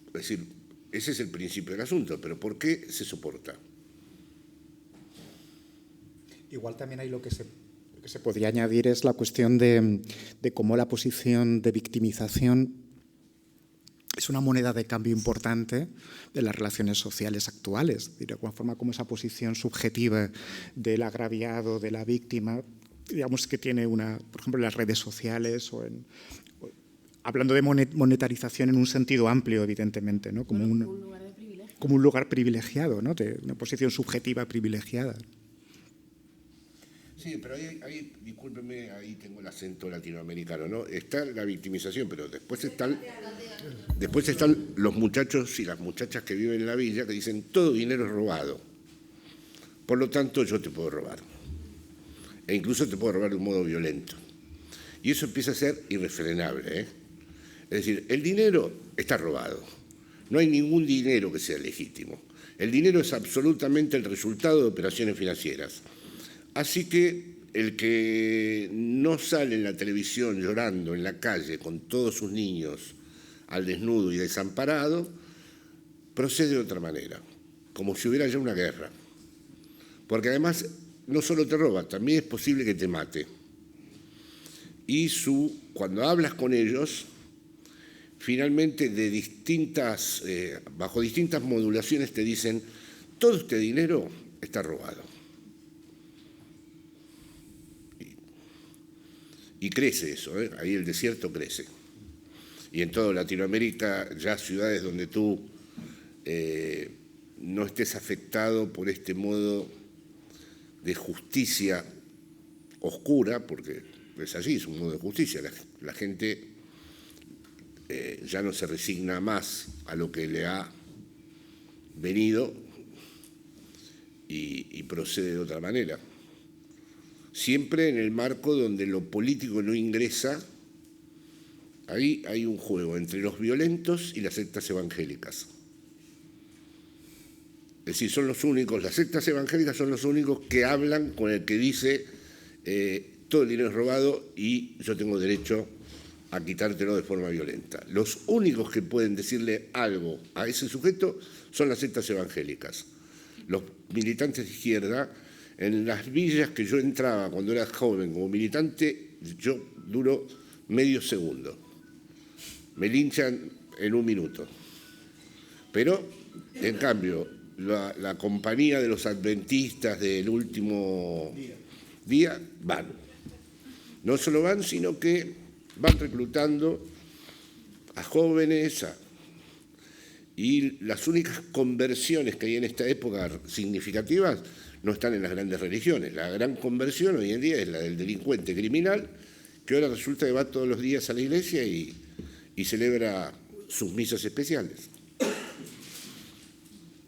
Es decir, ese es el principio del asunto, pero ¿por qué se soporta? Igual también hay lo que se podría añadir es la cuestión de cómo la posición de victimización es una moneda de cambio importante de las relaciones sociales actuales. De alguna forma, como esa posición subjetiva del agraviado, de la víctima, digamos que tiene por ejemplo, en las redes sociales hablando de monetarización en un sentido amplio, evidentemente, ¿no? Como un lugar de privilegio. Como un lugar privilegiado, ¿no? De una posición subjetiva privilegiada. Sí, pero ahí, discúlpeme, ahí tengo el acento latinoamericano, ¿no? Está la victimización, pero después están los muchachos y las muchachas que viven en la villa que dicen todo dinero es robado. Por lo tanto, yo te puedo robar. E incluso te puedo robar de un modo violento. Y eso empieza a ser irrefrenable, Es decir, el dinero está robado. No hay ningún dinero que sea legítimo. El dinero es absolutamente el resultado de operaciones financieras. Así que el que no sale en la televisión llorando en la calle con todos sus niños al desnudo y desamparado, procede de otra manera, como si hubiera ya una guerra. Porque además no solo te roba, también es posible que te mate. Y cuando hablas con ellos, finalmente bajo distintas modulaciones te dicen, todo este dinero está robado. Y crece eso, ahí el desierto crece. Y en toda Latinoamérica, ya ciudades donde tú no estés afectado por este modo de justicia oscura, porque es así, es un modo de justicia. La gente ya no se resigna más a lo que le ha venido y procede de otra manera. Siempre en el marco donde lo político no ingresa, ahí hay un juego entre los violentos y las sectas evangélicas. Es decir, las sectas evangélicas son los únicos que hablan con el que dice todo el dinero es robado y yo tengo derecho a quitártelo de forma violenta. Los únicos que pueden decirle algo a ese sujeto son las sectas evangélicas. Los militantes de izquierda, en las villas que yo entraba cuando era joven como militante, yo duro medio segundo. Me linchan en un minuto. Pero, en cambio, la compañía de los adventistas del último día van. No solo van, sino que van reclutando a jóvenes y las únicas conversiones que hay en esta época significativas no están en las grandes religiones. La gran conversión hoy en día es la del delincuente criminal, que ahora resulta que va todos los días a la iglesia y celebra sus misas especiales.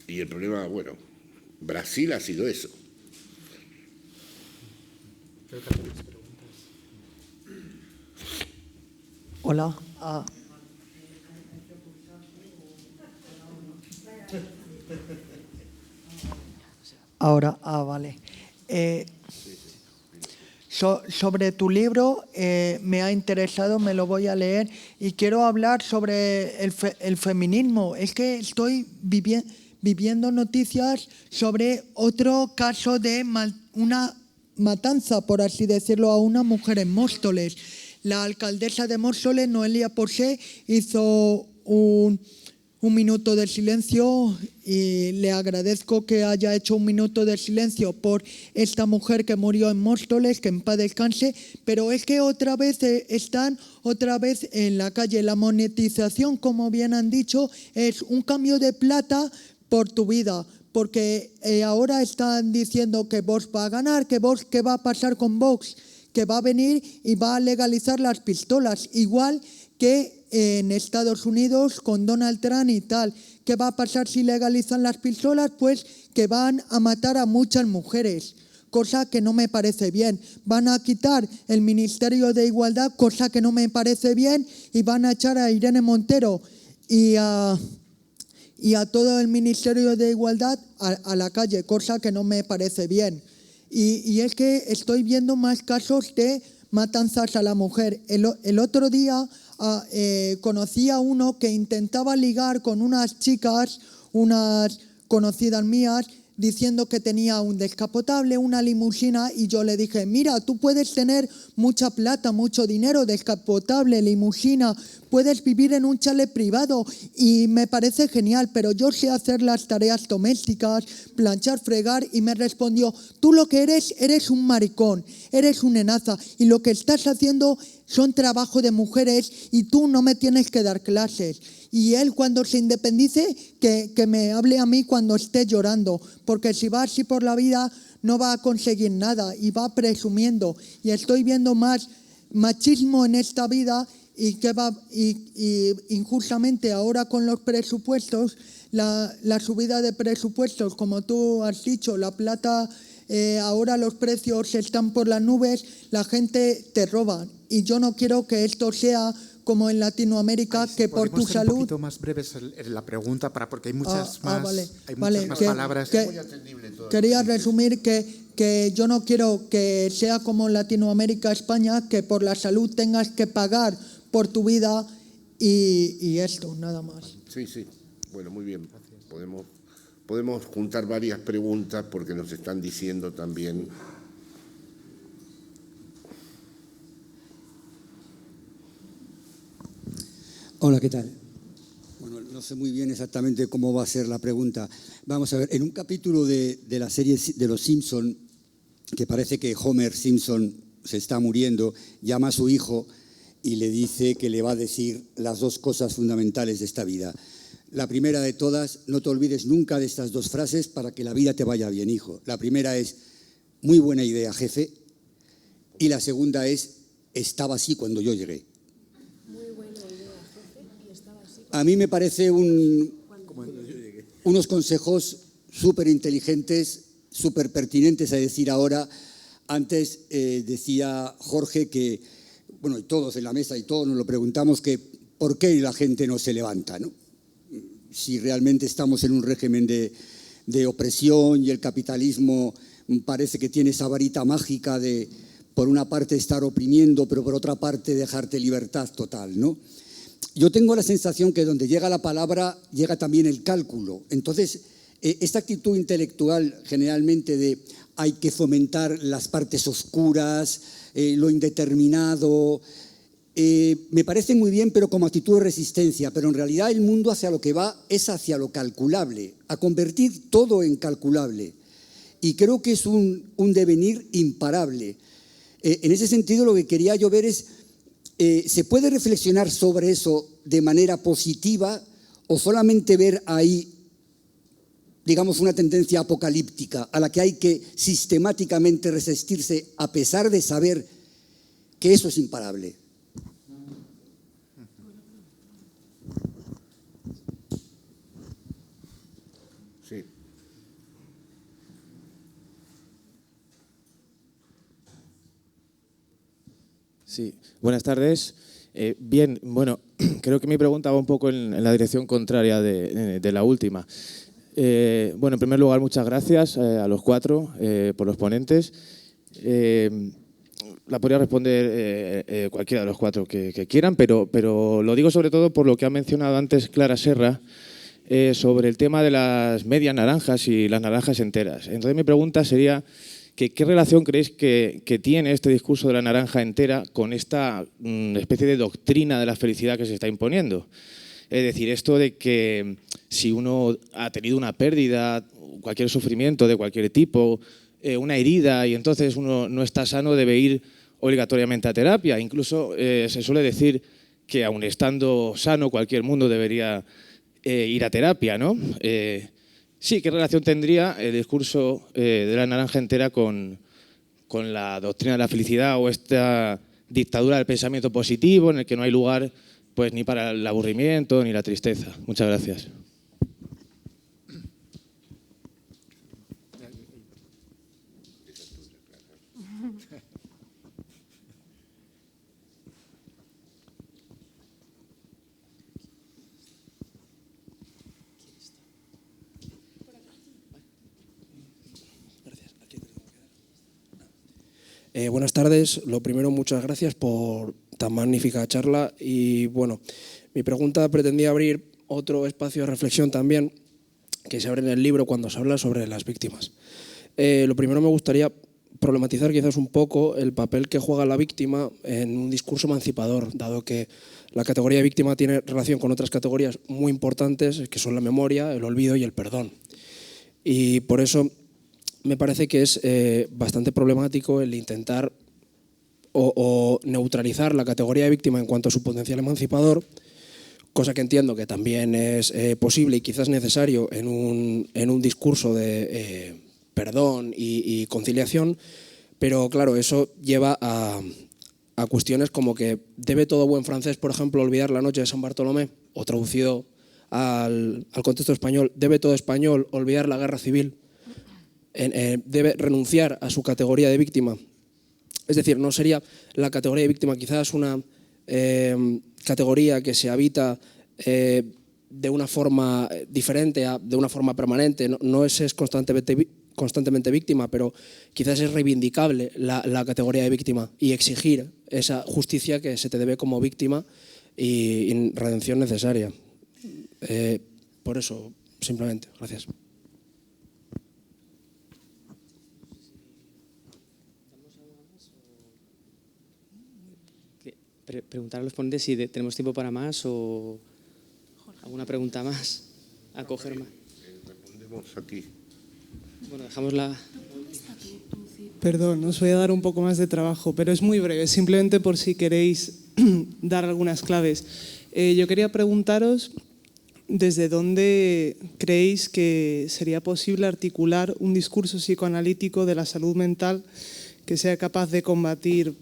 Y el problema, bueno, Brasil ha sido eso. Hola. Ahora, vale. Sobre tu libro me ha interesado, me lo voy a leer y quiero hablar sobre el feminismo. Es que estoy viviendo noticias sobre otro caso de una matanza, por así decirlo, a una mujer en Móstoles. La alcaldesa de Móstoles, Noelia Porsé, hizo un minuto de silencio y le agradezco que haya hecho un minuto de silencio por esta mujer que murió en Móstoles, que en paz descanse, pero es que otra vez están en la calle. La monetización, como bien han dicho, es un cambio de plata por tu vida, porque ahora están diciendo que Vox va a ganar, que ¿qué va a pasar con Vox? Que va a venir y va a legalizar las pistolas, igual que en Estados Unidos con Donald Trump y tal. ¿Qué va a pasar si legalizan las pistolas? Pues que van a matar a muchas mujeres, cosa que no me parece bien. Van a quitar el Ministerio de Igualdad, cosa que no me parece bien, y van a echar a Irene Montero y a todo el Ministerio de Igualdad a la calle, cosa que no me parece bien. Y es que estoy viendo más casos de matanzas a la mujer. El otro día conocí a uno que intentaba ligar con unas chicas, unas conocidas mías, diciendo que tenía un descapotable, una limusina, y yo le dije, mira, tú puedes tener mucha plata, mucho dinero, descapotable, limusina, puedes vivir en un chalet privado y me parece genial, pero yo sé hacer las tareas domésticas, planchar, fregar, y me respondió, tú lo que eres un maricón, eres un nenaza y lo que estás haciendo son trabajo de mujeres y tú no me tienes que dar clases. Y él, cuando se independice, que me hable a mí cuando esté llorando, porque si va así por la vida no va a conseguir nada y va presumiendo. Y estoy viendo más machismo en esta vida y injustamente ahora con los presupuestos, la subida de presupuestos, como tú has dicho, la plata, ahora los precios están por las nubes, la gente te roba. Y yo no quiero que esto sea como en Latinoamérica, que por tu salud... un poquito más breves la pregunta, porque hay muchas más, vale, más palabras. Quería resumir que yo no quiero que sea como en Latinoamérica, España, que por la salud tengas que pagar por tu vida y esto, nada más. Sí. Bueno, muy bien. Podemos juntar varias preguntas porque nos están diciendo también... Hola, ¿qué tal? Bueno, no sé muy bien exactamente cómo va a ser la pregunta. Vamos a ver, en un capítulo de la serie de Los Simpson, que parece que Homer Simpson se está muriendo, llama a su hijo y le dice que le va a decir las dos cosas fundamentales de esta vida. La primera de todas, no te olvides nunca de estas dos frases para que la vida te vaya bien, hijo. La primera es, muy buena idea, jefe. Y la segunda es, estaba así cuando yo llegué. A mí me parece unos consejos súper inteligentes, súper pertinentes a decir ahora. Antes decía Jorge que, bueno, y todos en la mesa y todos nos lo preguntamos, que ¿por qué la gente no se levanta, ¿no? Si realmente estamos en un régimen de opresión y el capitalismo parece que tiene esa varita mágica de, por una parte, estar oprimiendo, pero por otra parte, dejarte libertad total, ¿no? Yo tengo la sensación que donde llega la palabra, llega también el cálculo. Entonces, esta actitud intelectual generalmente de hay que fomentar las partes oscuras, lo indeterminado, me parece muy bien, pero como actitud de resistencia. Pero en realidad el mundo hacia lo que va es hacia lo calculable, a convertir todo en calculable. Y creo que es un devenir imparable. En ese sentido, lo que quería yo ver es, ¿se puede reflexionar sobre eso de manera positiva o solamente ver ahí, digamos, una tendencia apocalíptica a la que hay que sistemáticamente resistirse a pesar de saber que eso es imparable? Sí. Sí, buenas tardes. Bien, bueno, creo que mi pregunta va un poco en la dirección contraria de la última. Bueno, en primer lugar, muchas gracias a los cuatro por los ponentes. La podría responder cualquiera de los cuatro que quieran, pero lo digo sobre todo por lo que ha mencionado antes Clara Serra sobre el tema de las medias naranjas y las naranjas enteras. Entonces mi pregunta sería que ¿qué relación creéis que tiene este discurso de la naranja entera con esta especie de doctrina de la felicidad que se está imponiendo? Es decir, esto de que si uno ha tenido una pérdida, cualquier sufrimiento de cualquier tipo, una herida y entonces uno no está sano, debe ir obligatoriamente a terapia. Incluso se suele decir que aun estando sano cualquier mundo debería ir a terapia, ¿no? Sí, ¿qué relación tendría el discurso de la naranja entera con la doctrina de la felicidad o esta dictadura del pensamiento positivo en el que no hay lugar pues ni para el aburrimiento ni la tristeza? Muchas gracias. Buenas tardes. Lo primero, muchas gracias por tan magnífica charla. Y bueno, mi pregunta pretendía abrir otro espacio de reflexión también que se abre en el libro cuando se habla sobre las víctimas. Lo primero me gustaría problematizar quizás un poco el papel que juega la víctima en un discurso emancipador, dado que la categoría de víctima tiene relación con otras categorías muy importantes, que son la memoria, el olvido y el perdón. Y por eso me parece que es bastante problemático el intentar o neutralizar la categoría de víctima en cuanto a su potencial emancipador, cosa que entiendo que también es posible y quizás necesario en un discurso de perdón y conciliación, pero claro, eso lleva a cuestiones como que debe todo buen francés, por ejemplo, olvidar la noche de San Bartolomé, o traducido al contexto español, debe todo español olvidar la guerra civil. Debe renunciar a su categoría de víctima. Es decir, no sería la categoría de víctima quizás una categoría que se habita de una forma diferente, de una forma permanente. No es constantemente víctima, pero quizás es reivindicable la categoría de víctima y exigir esa justicia que se te debe como víctima y redención necesaria. Por eso, simplemente. Gracias. Preguntar a los ponentes si tenemos tiempo para más o alguna pregunta más. Acoger más. Respondemos aquí. Bueno, dejamos la... Perdón, os voy a dar un poco más de trabajo, pero es muy breve, simplemente por si queréis dar algunas claves. Yo quería preguntaros desde dónde creéis que sería posible articular un discurso psicoanalítico de la salud mental que sea capaz de combatir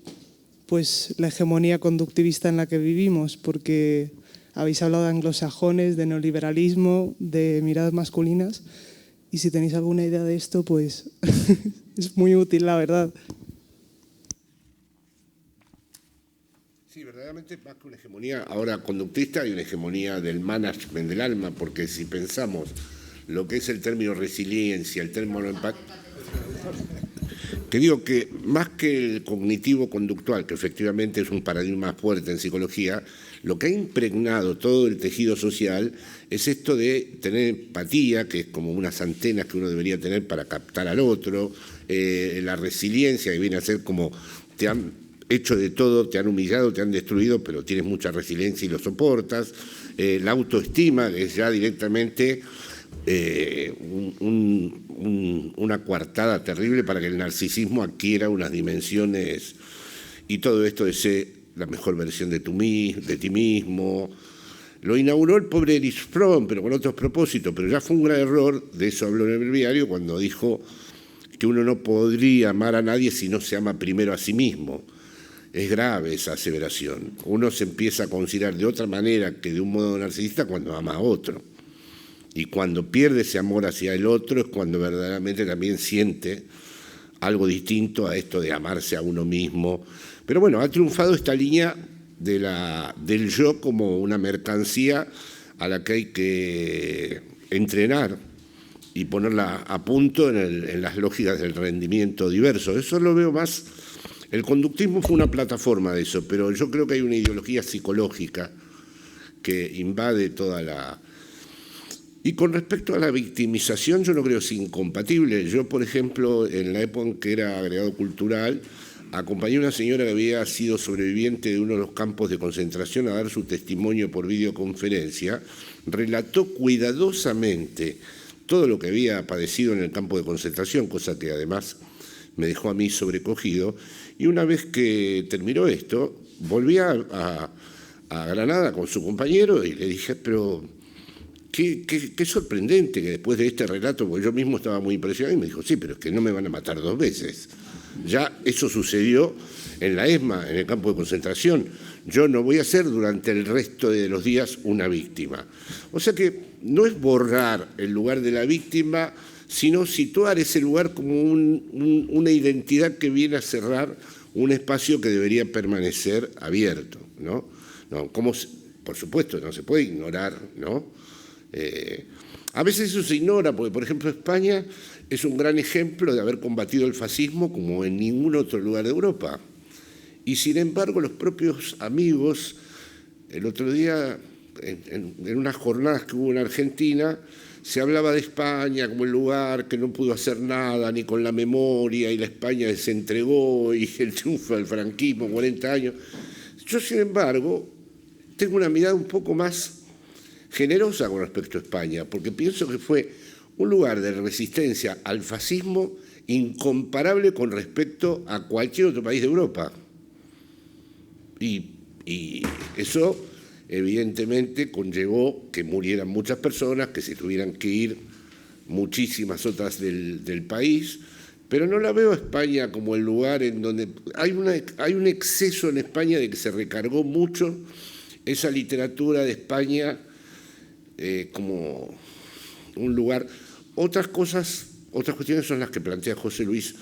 pues la hegemonía conductivista en la que vivimos, porque habéis hablado de anglosajones, de neoliberalismo, de miradas masculinas, y si tenéis alguna idea de esto, pues es muy útil, la verdad. Sí, verdaderamente más que una hegemonía ahora conductista, hay una hegemonía del management del alma, porque si pensamos lo que es el término resiliencia, el término empatía, que digo que más que el cognitivo-conductual, que efectivamente es un paradigma fuerte en psicología, lo que ha impregnado todo el tejido social es esto de tener empatía, que es como unas antenas que uno debería tener para captar al otro, la resiliencia, que viene a ser como te han hecho de todo, te han humillado, te han destruido, pero tienes mucha resiliencia y lo soportas, la autoestima, que es ya directamente una coartada terrible para que el narcisismo adquiera unas dimensiones, y todo esto de ser la mejor versión de ti mismo. Lo inauguró el pobre Erich Fromm, pero con otros propósitos, pero ya fue un gran error, de eso habló en el breviario, cuando dijo que uno no podría amar a nadie si no se ama primero a sí mismo. Es grave esa aseveración. Uno se empieza a considerar de otra manera que de un modo narcisista cuando ama a otro. Y cuando pierde ese amor hacia el otro es cuando verdaderamente también siente algo distinto a esto de amarse a uno mismo. Pero bueno, ha triunfado esta línea del yo como una mercancía a la que hay que entrenar y ponerla a punto en las lógicas del rendimiento diverso. Eso lo veo más. El conductismo fue una plataforma de eso, pero yo creo que hay una ideología psicológica que invade toda la... Y con respecto a la victimización, yo no creo que sea incompatible. Yo, por ejemplo, en la época en que era agregado cultural, acompañé a una señora que había sido sobreviviente de uno de los campos de concentración a dar su testimonio por videoconferencia. Relató cuidadosamente todo lo que había padecido en el campo de concentración, cosa que además me dejó a mí sobrecogido. Y una vez que terminó esto, volví a Granada con su compañero y le dije, pero qué sorprendente que después de este relato, porque yo mismo estaba muy impresionado, y me dijo, sí, pero es que no me van a matar 2 veces. Ya eso sucedió en la ESMA, en el campo de concentración. Yo no voy a ser durante el resto de los días una víctima. O sea que no es borrar el lugar de la víctima, sino situar ese lugar como una identidad que viene a cerrar un espacio que debería permanecer abierto, ¿no? Como, por supuesto, no se puede ignorar, ¿no? A veces eso se ignora, porque, por ejemplo, España es un gran ejemplo de haber combatido el fascismo como en ningún otro lugar de Europa. Y, sin embargo, los propios amigos, el otro día, en unas jornadas que hubo en Argentina, se hablaba de España como el lugar que no pudo hacer nada, ni con la memoria, y la España que se entregó, y el triunfo del franquismo, 40 años. Yo, sin embargo, tengo una mirada un poco más generosa con respecto a España, porque pienso que fue un lugar de resistencia al fascismo incomparable con respecto a cualquier otro país de Europa. Y eso, evidentemente, conllevó que murieran muchas personas, que se tuvieran que ir muchísimas otras del país, pero no la veo a España como el lugar en donde... Hay un exceso en España de que se recargó mucho esa literatura de España como un lugar. Otras cuestiones son las que plantea José Luis,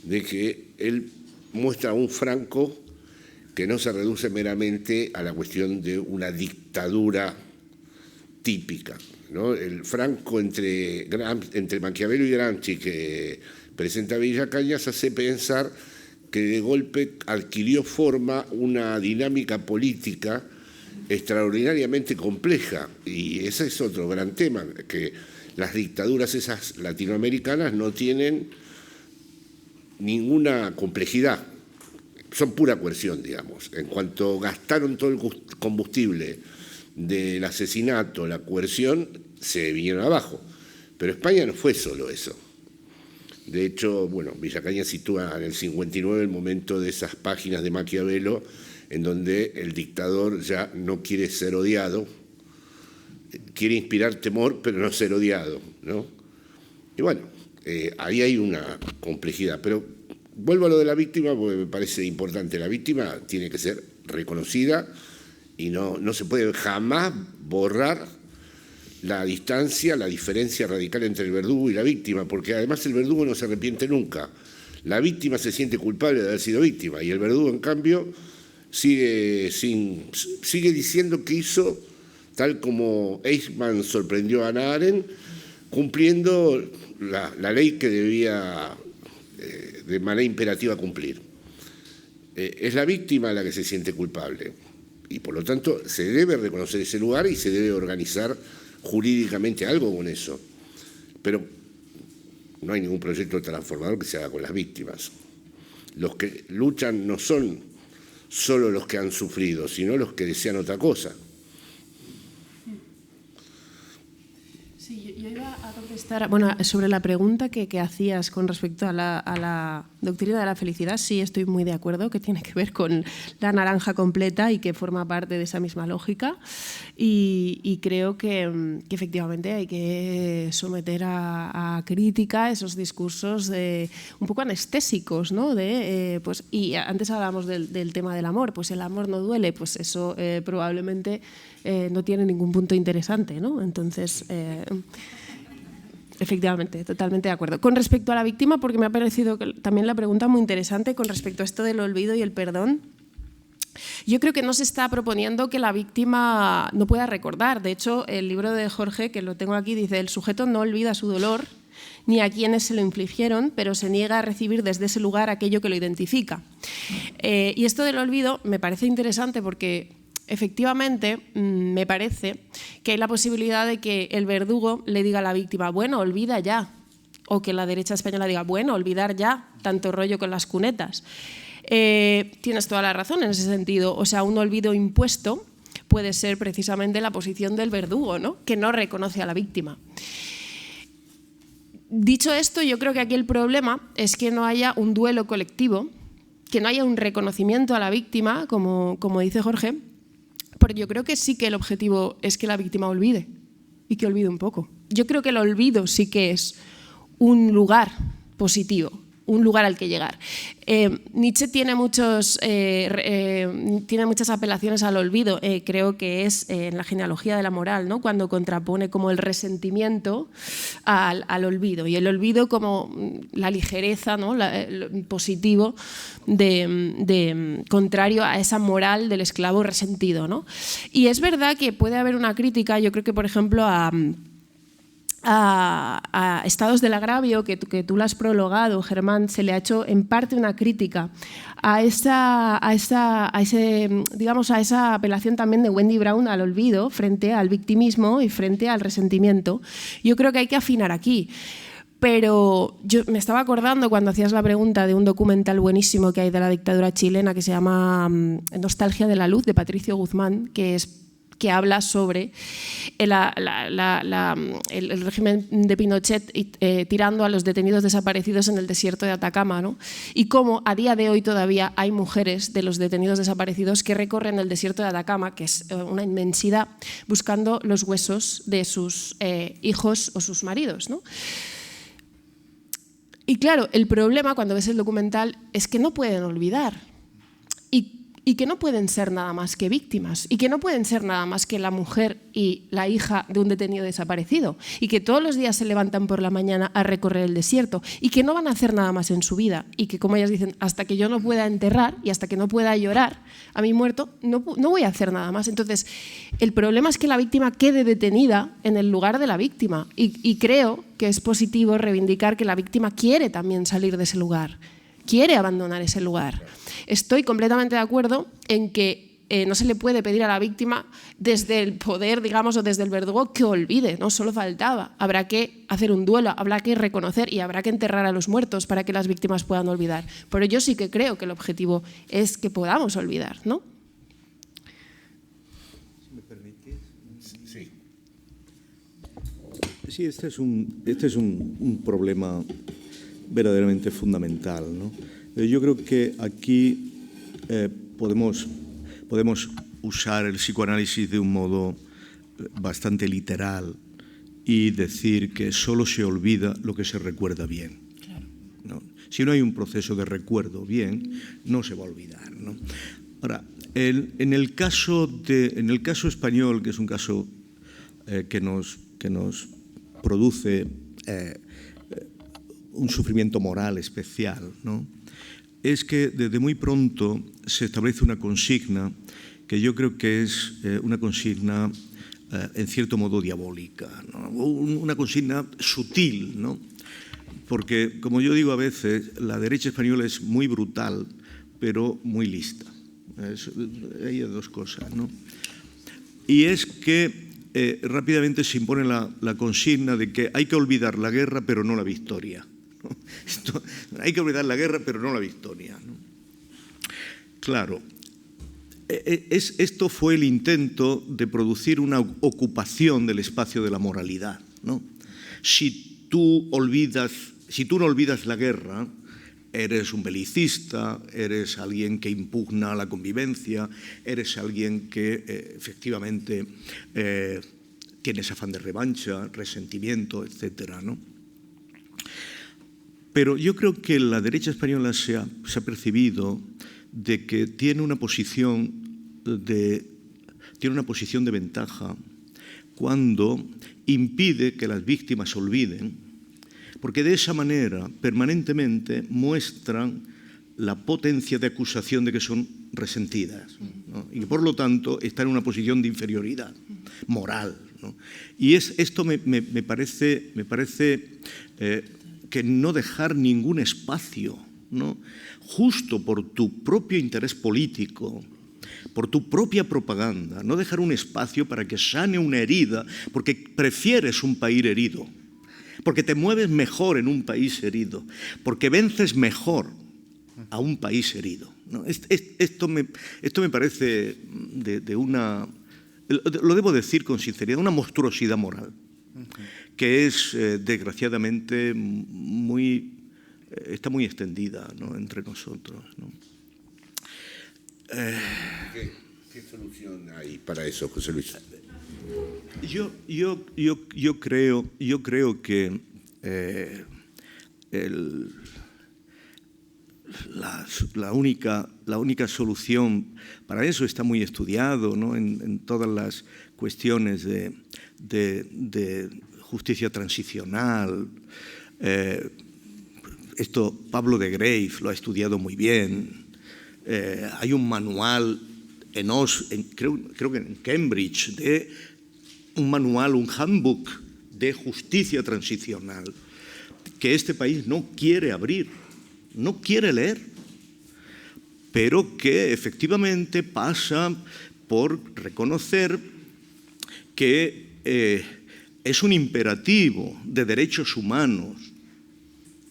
de que él muestra a un Franco que no se reduce meramente a la cuestión de una dictadura típica, ¿no? El Franco entre Maquiavelo y Gramsci que presenta Villa Cañas hace pensar que de golpe adquirió forma una dinámica política extraordinariamente compleja, y ese es otro gran tema, que las dictaduras esas latinoamericanas no tienen ninguna complejidad, son pura coerción, digamos. En cuanto gastaron todo el combustible del asesinato, la coerción, se vinieron abajo. Pero España no fue solo eso. De hecho, bueno, Villa Cañas sitúa en el 59 el momento de esas páginas de Maquiavelo en donde el dictador ya no quiere ser odiado, quiere inspirar temor, pero no ser odiado, ¿no? Y bueno, ahí hay una complejidad. Pero vuelvo a lo de la víctima porque me parece importante. La víctima tiene que ser reconocida y no se puede jamás borrar la distancia, la diferencia radical entre el verdugo y la víctima, porque además el verdugo no se arrepiente nunca. La víctima se siente culpable de haber sido víctima y el verdugo, en cambio, sigue diciendo que hizo, tal como Eichmann sorprendió a Hannah Arendt, cumpliendo la ley que debía de manera imperativa cumplir. Es la víctima la que se siente culpable y por lo tanto se debe reconocer ese lugar y se debe organizar jurídicamente algo con eso. Pero no hay ningún proyecto transformador que se haga con las víctimas. Los que luchan no son solo los que han sufrido, sino los que desean otra cosa. Sí, yo iba a contestar, bueno, sobre la pregunta que hacías con respecto a la doctrina de la felicidad. Sí, estoy muy de acuerdo, que tiene que ver con la naranja completa y que forma parte de esa misma lógica. Y creo que efectivamente hay que someter a crítica esos discursos un poco anestésicos, ¿no? Pues, y antes hablábamos del tema del amor, pues el amor no duele, pues eso probablemente no tiene ningún punto interesante, ¿no? Entonces, efectivamente, totalmente de acuerdo. Con respecto a la víctima, porque me ha parecido también la pregunta muy interesante con respecto a esto del olvido y el perdón, Yo creo que no se está proponiendo que la víctima no pueda recordar. De hecho, el libro de Jorge, que lo tengo aquí, dice: el sujeto no olvida su dolor ni a quienes se lo infligieron, pero se niega a recibir desde ese lugar aquello que lo identifica. Y esto del olvido me parece interesante porque efectivamente me parece que hay la posibilidad de que el verdugo le diga a la víctima: bueno, olvida ya. O que la derecha española diga: bueno, olvidar ya, tanto rollo con las cunetas. Tienes toda la razón en ese sentido. O sea, un olvido impuesto puede ser precisamente la posición del verdugo, ¿no? Que no reconoce a la víctima. Dicho esto, yo creo que aquí el problema es que no haya un duelo colectivo, que no haya un reconocimiento a la víctima, como dice Jorge, porque yo creo que sí que el objetivo es que la víctima olvide y que olvide un poco. Yo creo que el olvido sí que es un lugar positivo, un lugar al que llegar. Nietzsche tiene muchas apelaciones al olvido, creo que es en la genealogía de la moral, ¿no? Cuando contrapone como el resentimiento al olvido, y el olvido como la ligereza, ¿no? Lo positivo contrario a esa moral del esclavo resentido, ¿no? Y es verdad que puede haber una crítica, yo creo que por ejemplo a Estados del Agravio, que tú lo has prologado, Germán, se le ha hecho en parte una crítica a esa apelación también de Wendy Brown al olvido frente al victimismo y frente al resentimiento. Yo creo que hay que afinar aquí. Pero yo me estaba acordando cuando hacías la pregunta de un documental buenísimo que hay de la dictadura chilena que se llama Nostalgia de la Luz, de Patricio Guzmán, que habla sobre el régimen de Pinochet tirando a los detenidos desaparecidos en el desierto de Atacama, ¿no? Y cómo a día de hoy todavía hay mujeres de los detenidos desaparecidos que recorren el desierto de Atacama, que es una inmensidad, buscando los huesos de sus hijos o sus maridos, ¿no? Y claro, el problema cuando ves el documental es que no pueden olvidar y que no pueden ser nada más que víctimas, y que no pueden ser nada más que la mujer y la hija de un detenido desaparecido, y que todos los días se levantan por la mañana a recorrer el desierto, y que no van a hacer nada más en su vida, y que, como ellas dicen, hasta que yo no pueda enterrar y hasta que no pueda llorar a mi muerto, no voy a hacer nada más. Entonces, el problema es que la víctima quede detenida en el lugar de la víctima, y creo que es positivo reivindicar que la víctima quiere también salir de ese lugar, quiere abandonar ese lugar. Estoy completamente de acuerdo en que no se le puede pedir a la víctima desde el poder, digamos, o desde el verdugo que olvide, no solo faltaba. Habrá que hacer un duelo, habrá que reconocer y habrá que enterrar a los muertos para que las víctimas puedan olvidar. Pero yo sí que creo que el objetivo es que podamos olvidar, ¿no? Si me permitís. Sí. Sí, este es un problema verdaderamente fundamental, ¿no? Yo creo que aquí podemos usar el psicoanálisis de un modo bastante literal y decir que solo se olvida lo que se recuerda bien, ¿no? Si no hay un proceso de recuerdo bien, no se va a olvidar, ¿no? Ahora, en el caso español, que es un caso que nos produce un sufrimiento moral especial, ¿no? Es que desde muy pronto se establece una consigna que yo creo que es una consigna en cierto modo diabólica, ¿no? Una consigna sutil, ¿no? Porque, como yo digo a veces, la derecha española es muy brutal, pero muy lista. Hay dos cosas, ¿no? Y es que rápidamente se impone la consigna de que hay que olvidar la guerra, pero no la victoria. Hay que olvidar la guerra, pero no la victoria, ¿no? Claro, esto fue el intento de producir una ocupación del espacio de la moralidad, ¿no? Si tú no olvidas la guerra, eres un belicista, eres alguien que impugna la convivencia, eres alguien que efectivamente tienes afán de revancha, resentimiento, etcétera, ¿no? Pero yo creo que la derecha española se ha percibido de que tiene una posición de ventaja cuando impide que las víctimas olviden, porque de esa manera permanentemente muestran la potencia de acusación de que son resentidas, ¿no? Y por lo tanto está en una posición de inferioridad moral, ¿no? Y esto me parece que no dejar ningún espacio, ¿no? Justo por tu propio interés político, por tu propia propaganda, no dejar un espacio para que sane una herida, porque prefieres un país herido, porque te mueves mejor en un país herido, porque vences mejor a un país herido, ¿no? Esto me parece de una, lo debo decir con sinceridad, una monstruosidad moral, que es desgraciadamente está muy extendida, ¿no?, entre nosotros, ¿no? ¿Qué solución hay para eso, José Luis? Yo creo que la única solución para eso está muy estudiado, ¿no?, en todas las cuestiones de justicia transicional. Esto Pablo de Graeff lo ha estudiado muy bien. Hay un manual creo que en Cambridge, un handbook de justicia transicional que este país no quiere abrir, no quiere leer, pero que efectivamente pasa por reconocer que es un imperativo de derechos humanos.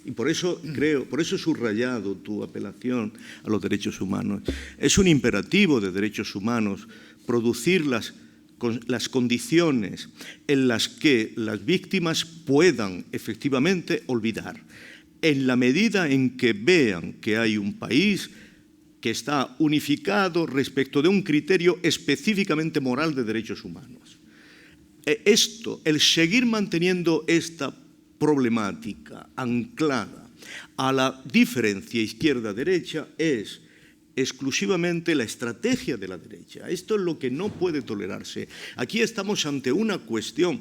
Y por eso he subrayado tu apelación a los derechos humanos. Es un imperativo de derechos humanos producir las condiciones en las que las víctimas puedan efectivamente olvidar, en la medida en que vean que hay un país que está unificado respecto de un criterio específicamente moral de derechos humanos. El seguir manteniendo esta problemática anclada a la diferencia izquierda-derecha es exclusivamente la estrategia de la derecha. Esto es lo que no puede tolerarse. Aquí estamos ante una cuestión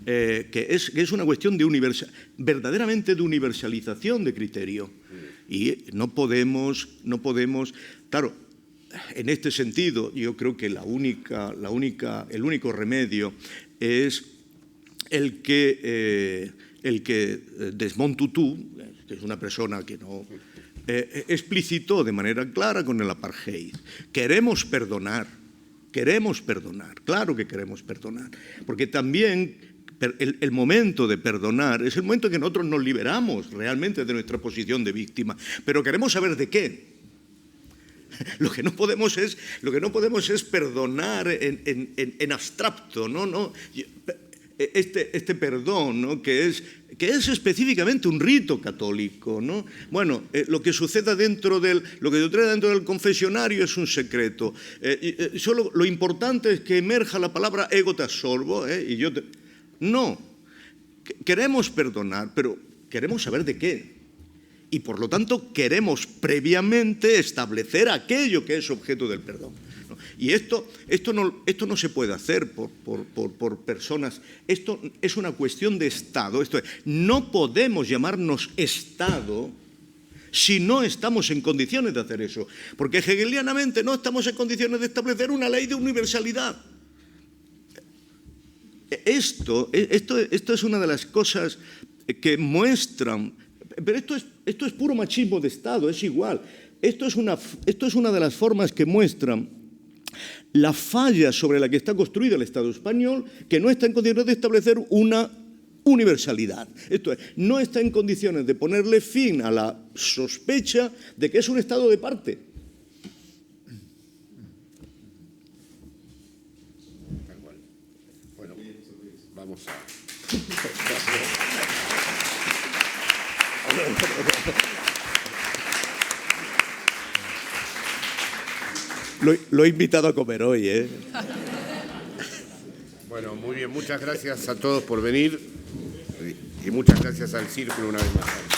que es una cuestión verdaderamente de universalización de criterio. Y no podemos, claro, en este sentido yo creo que el único remedio es el que Desmond Tutu, que es una persona que no explicitó de manera clara con el apartheid. Queremos perdonar, claro que queremos perdonar, porque también el momento de perdonar es el momento en que nosotros nos liberamos realmente de nuestra posición de víctima, pero queremos saber de qué. Lo que no podemos es perdonar en abstracto, ¿no? Este perdón, ¿no?, que es específicamente un rito católico, ¿no? Bueno, lo que suceda dentro del confesionario es un secreto. Solo lo importante es que emerja la palabra ego te absorbo, No, queremos perdonar, pero queremos saber de qué. Y por lo tanto queremos previamente establecer aquello que es objeto del perdón. Y esto no se puede hacer por personas. Esto es una cuestión de Estado. No podemos llamarnos Estado si no estamos en condiciones de hacer eso. Porque hegelianamente no estamos en condiciones de establecer una ley de universalidad. Esto es una de las cosas que muestran. Pero esto es puro machismo de Estado, es igual. Esto es una de las formas que muestran la falla sobre la que está construido el Estado español, que no está en condiciones de establecer una universalidad. Esto es, no está en condiciones de ponerle fin a la sospecha de que es un Estado de parte. Bueno, vamos a... Lo he invitado a comer hoy, ¿eh? Bueno, muy bien. Muchas gracias a todos por venir y muchas gracias al Círculo una vez más.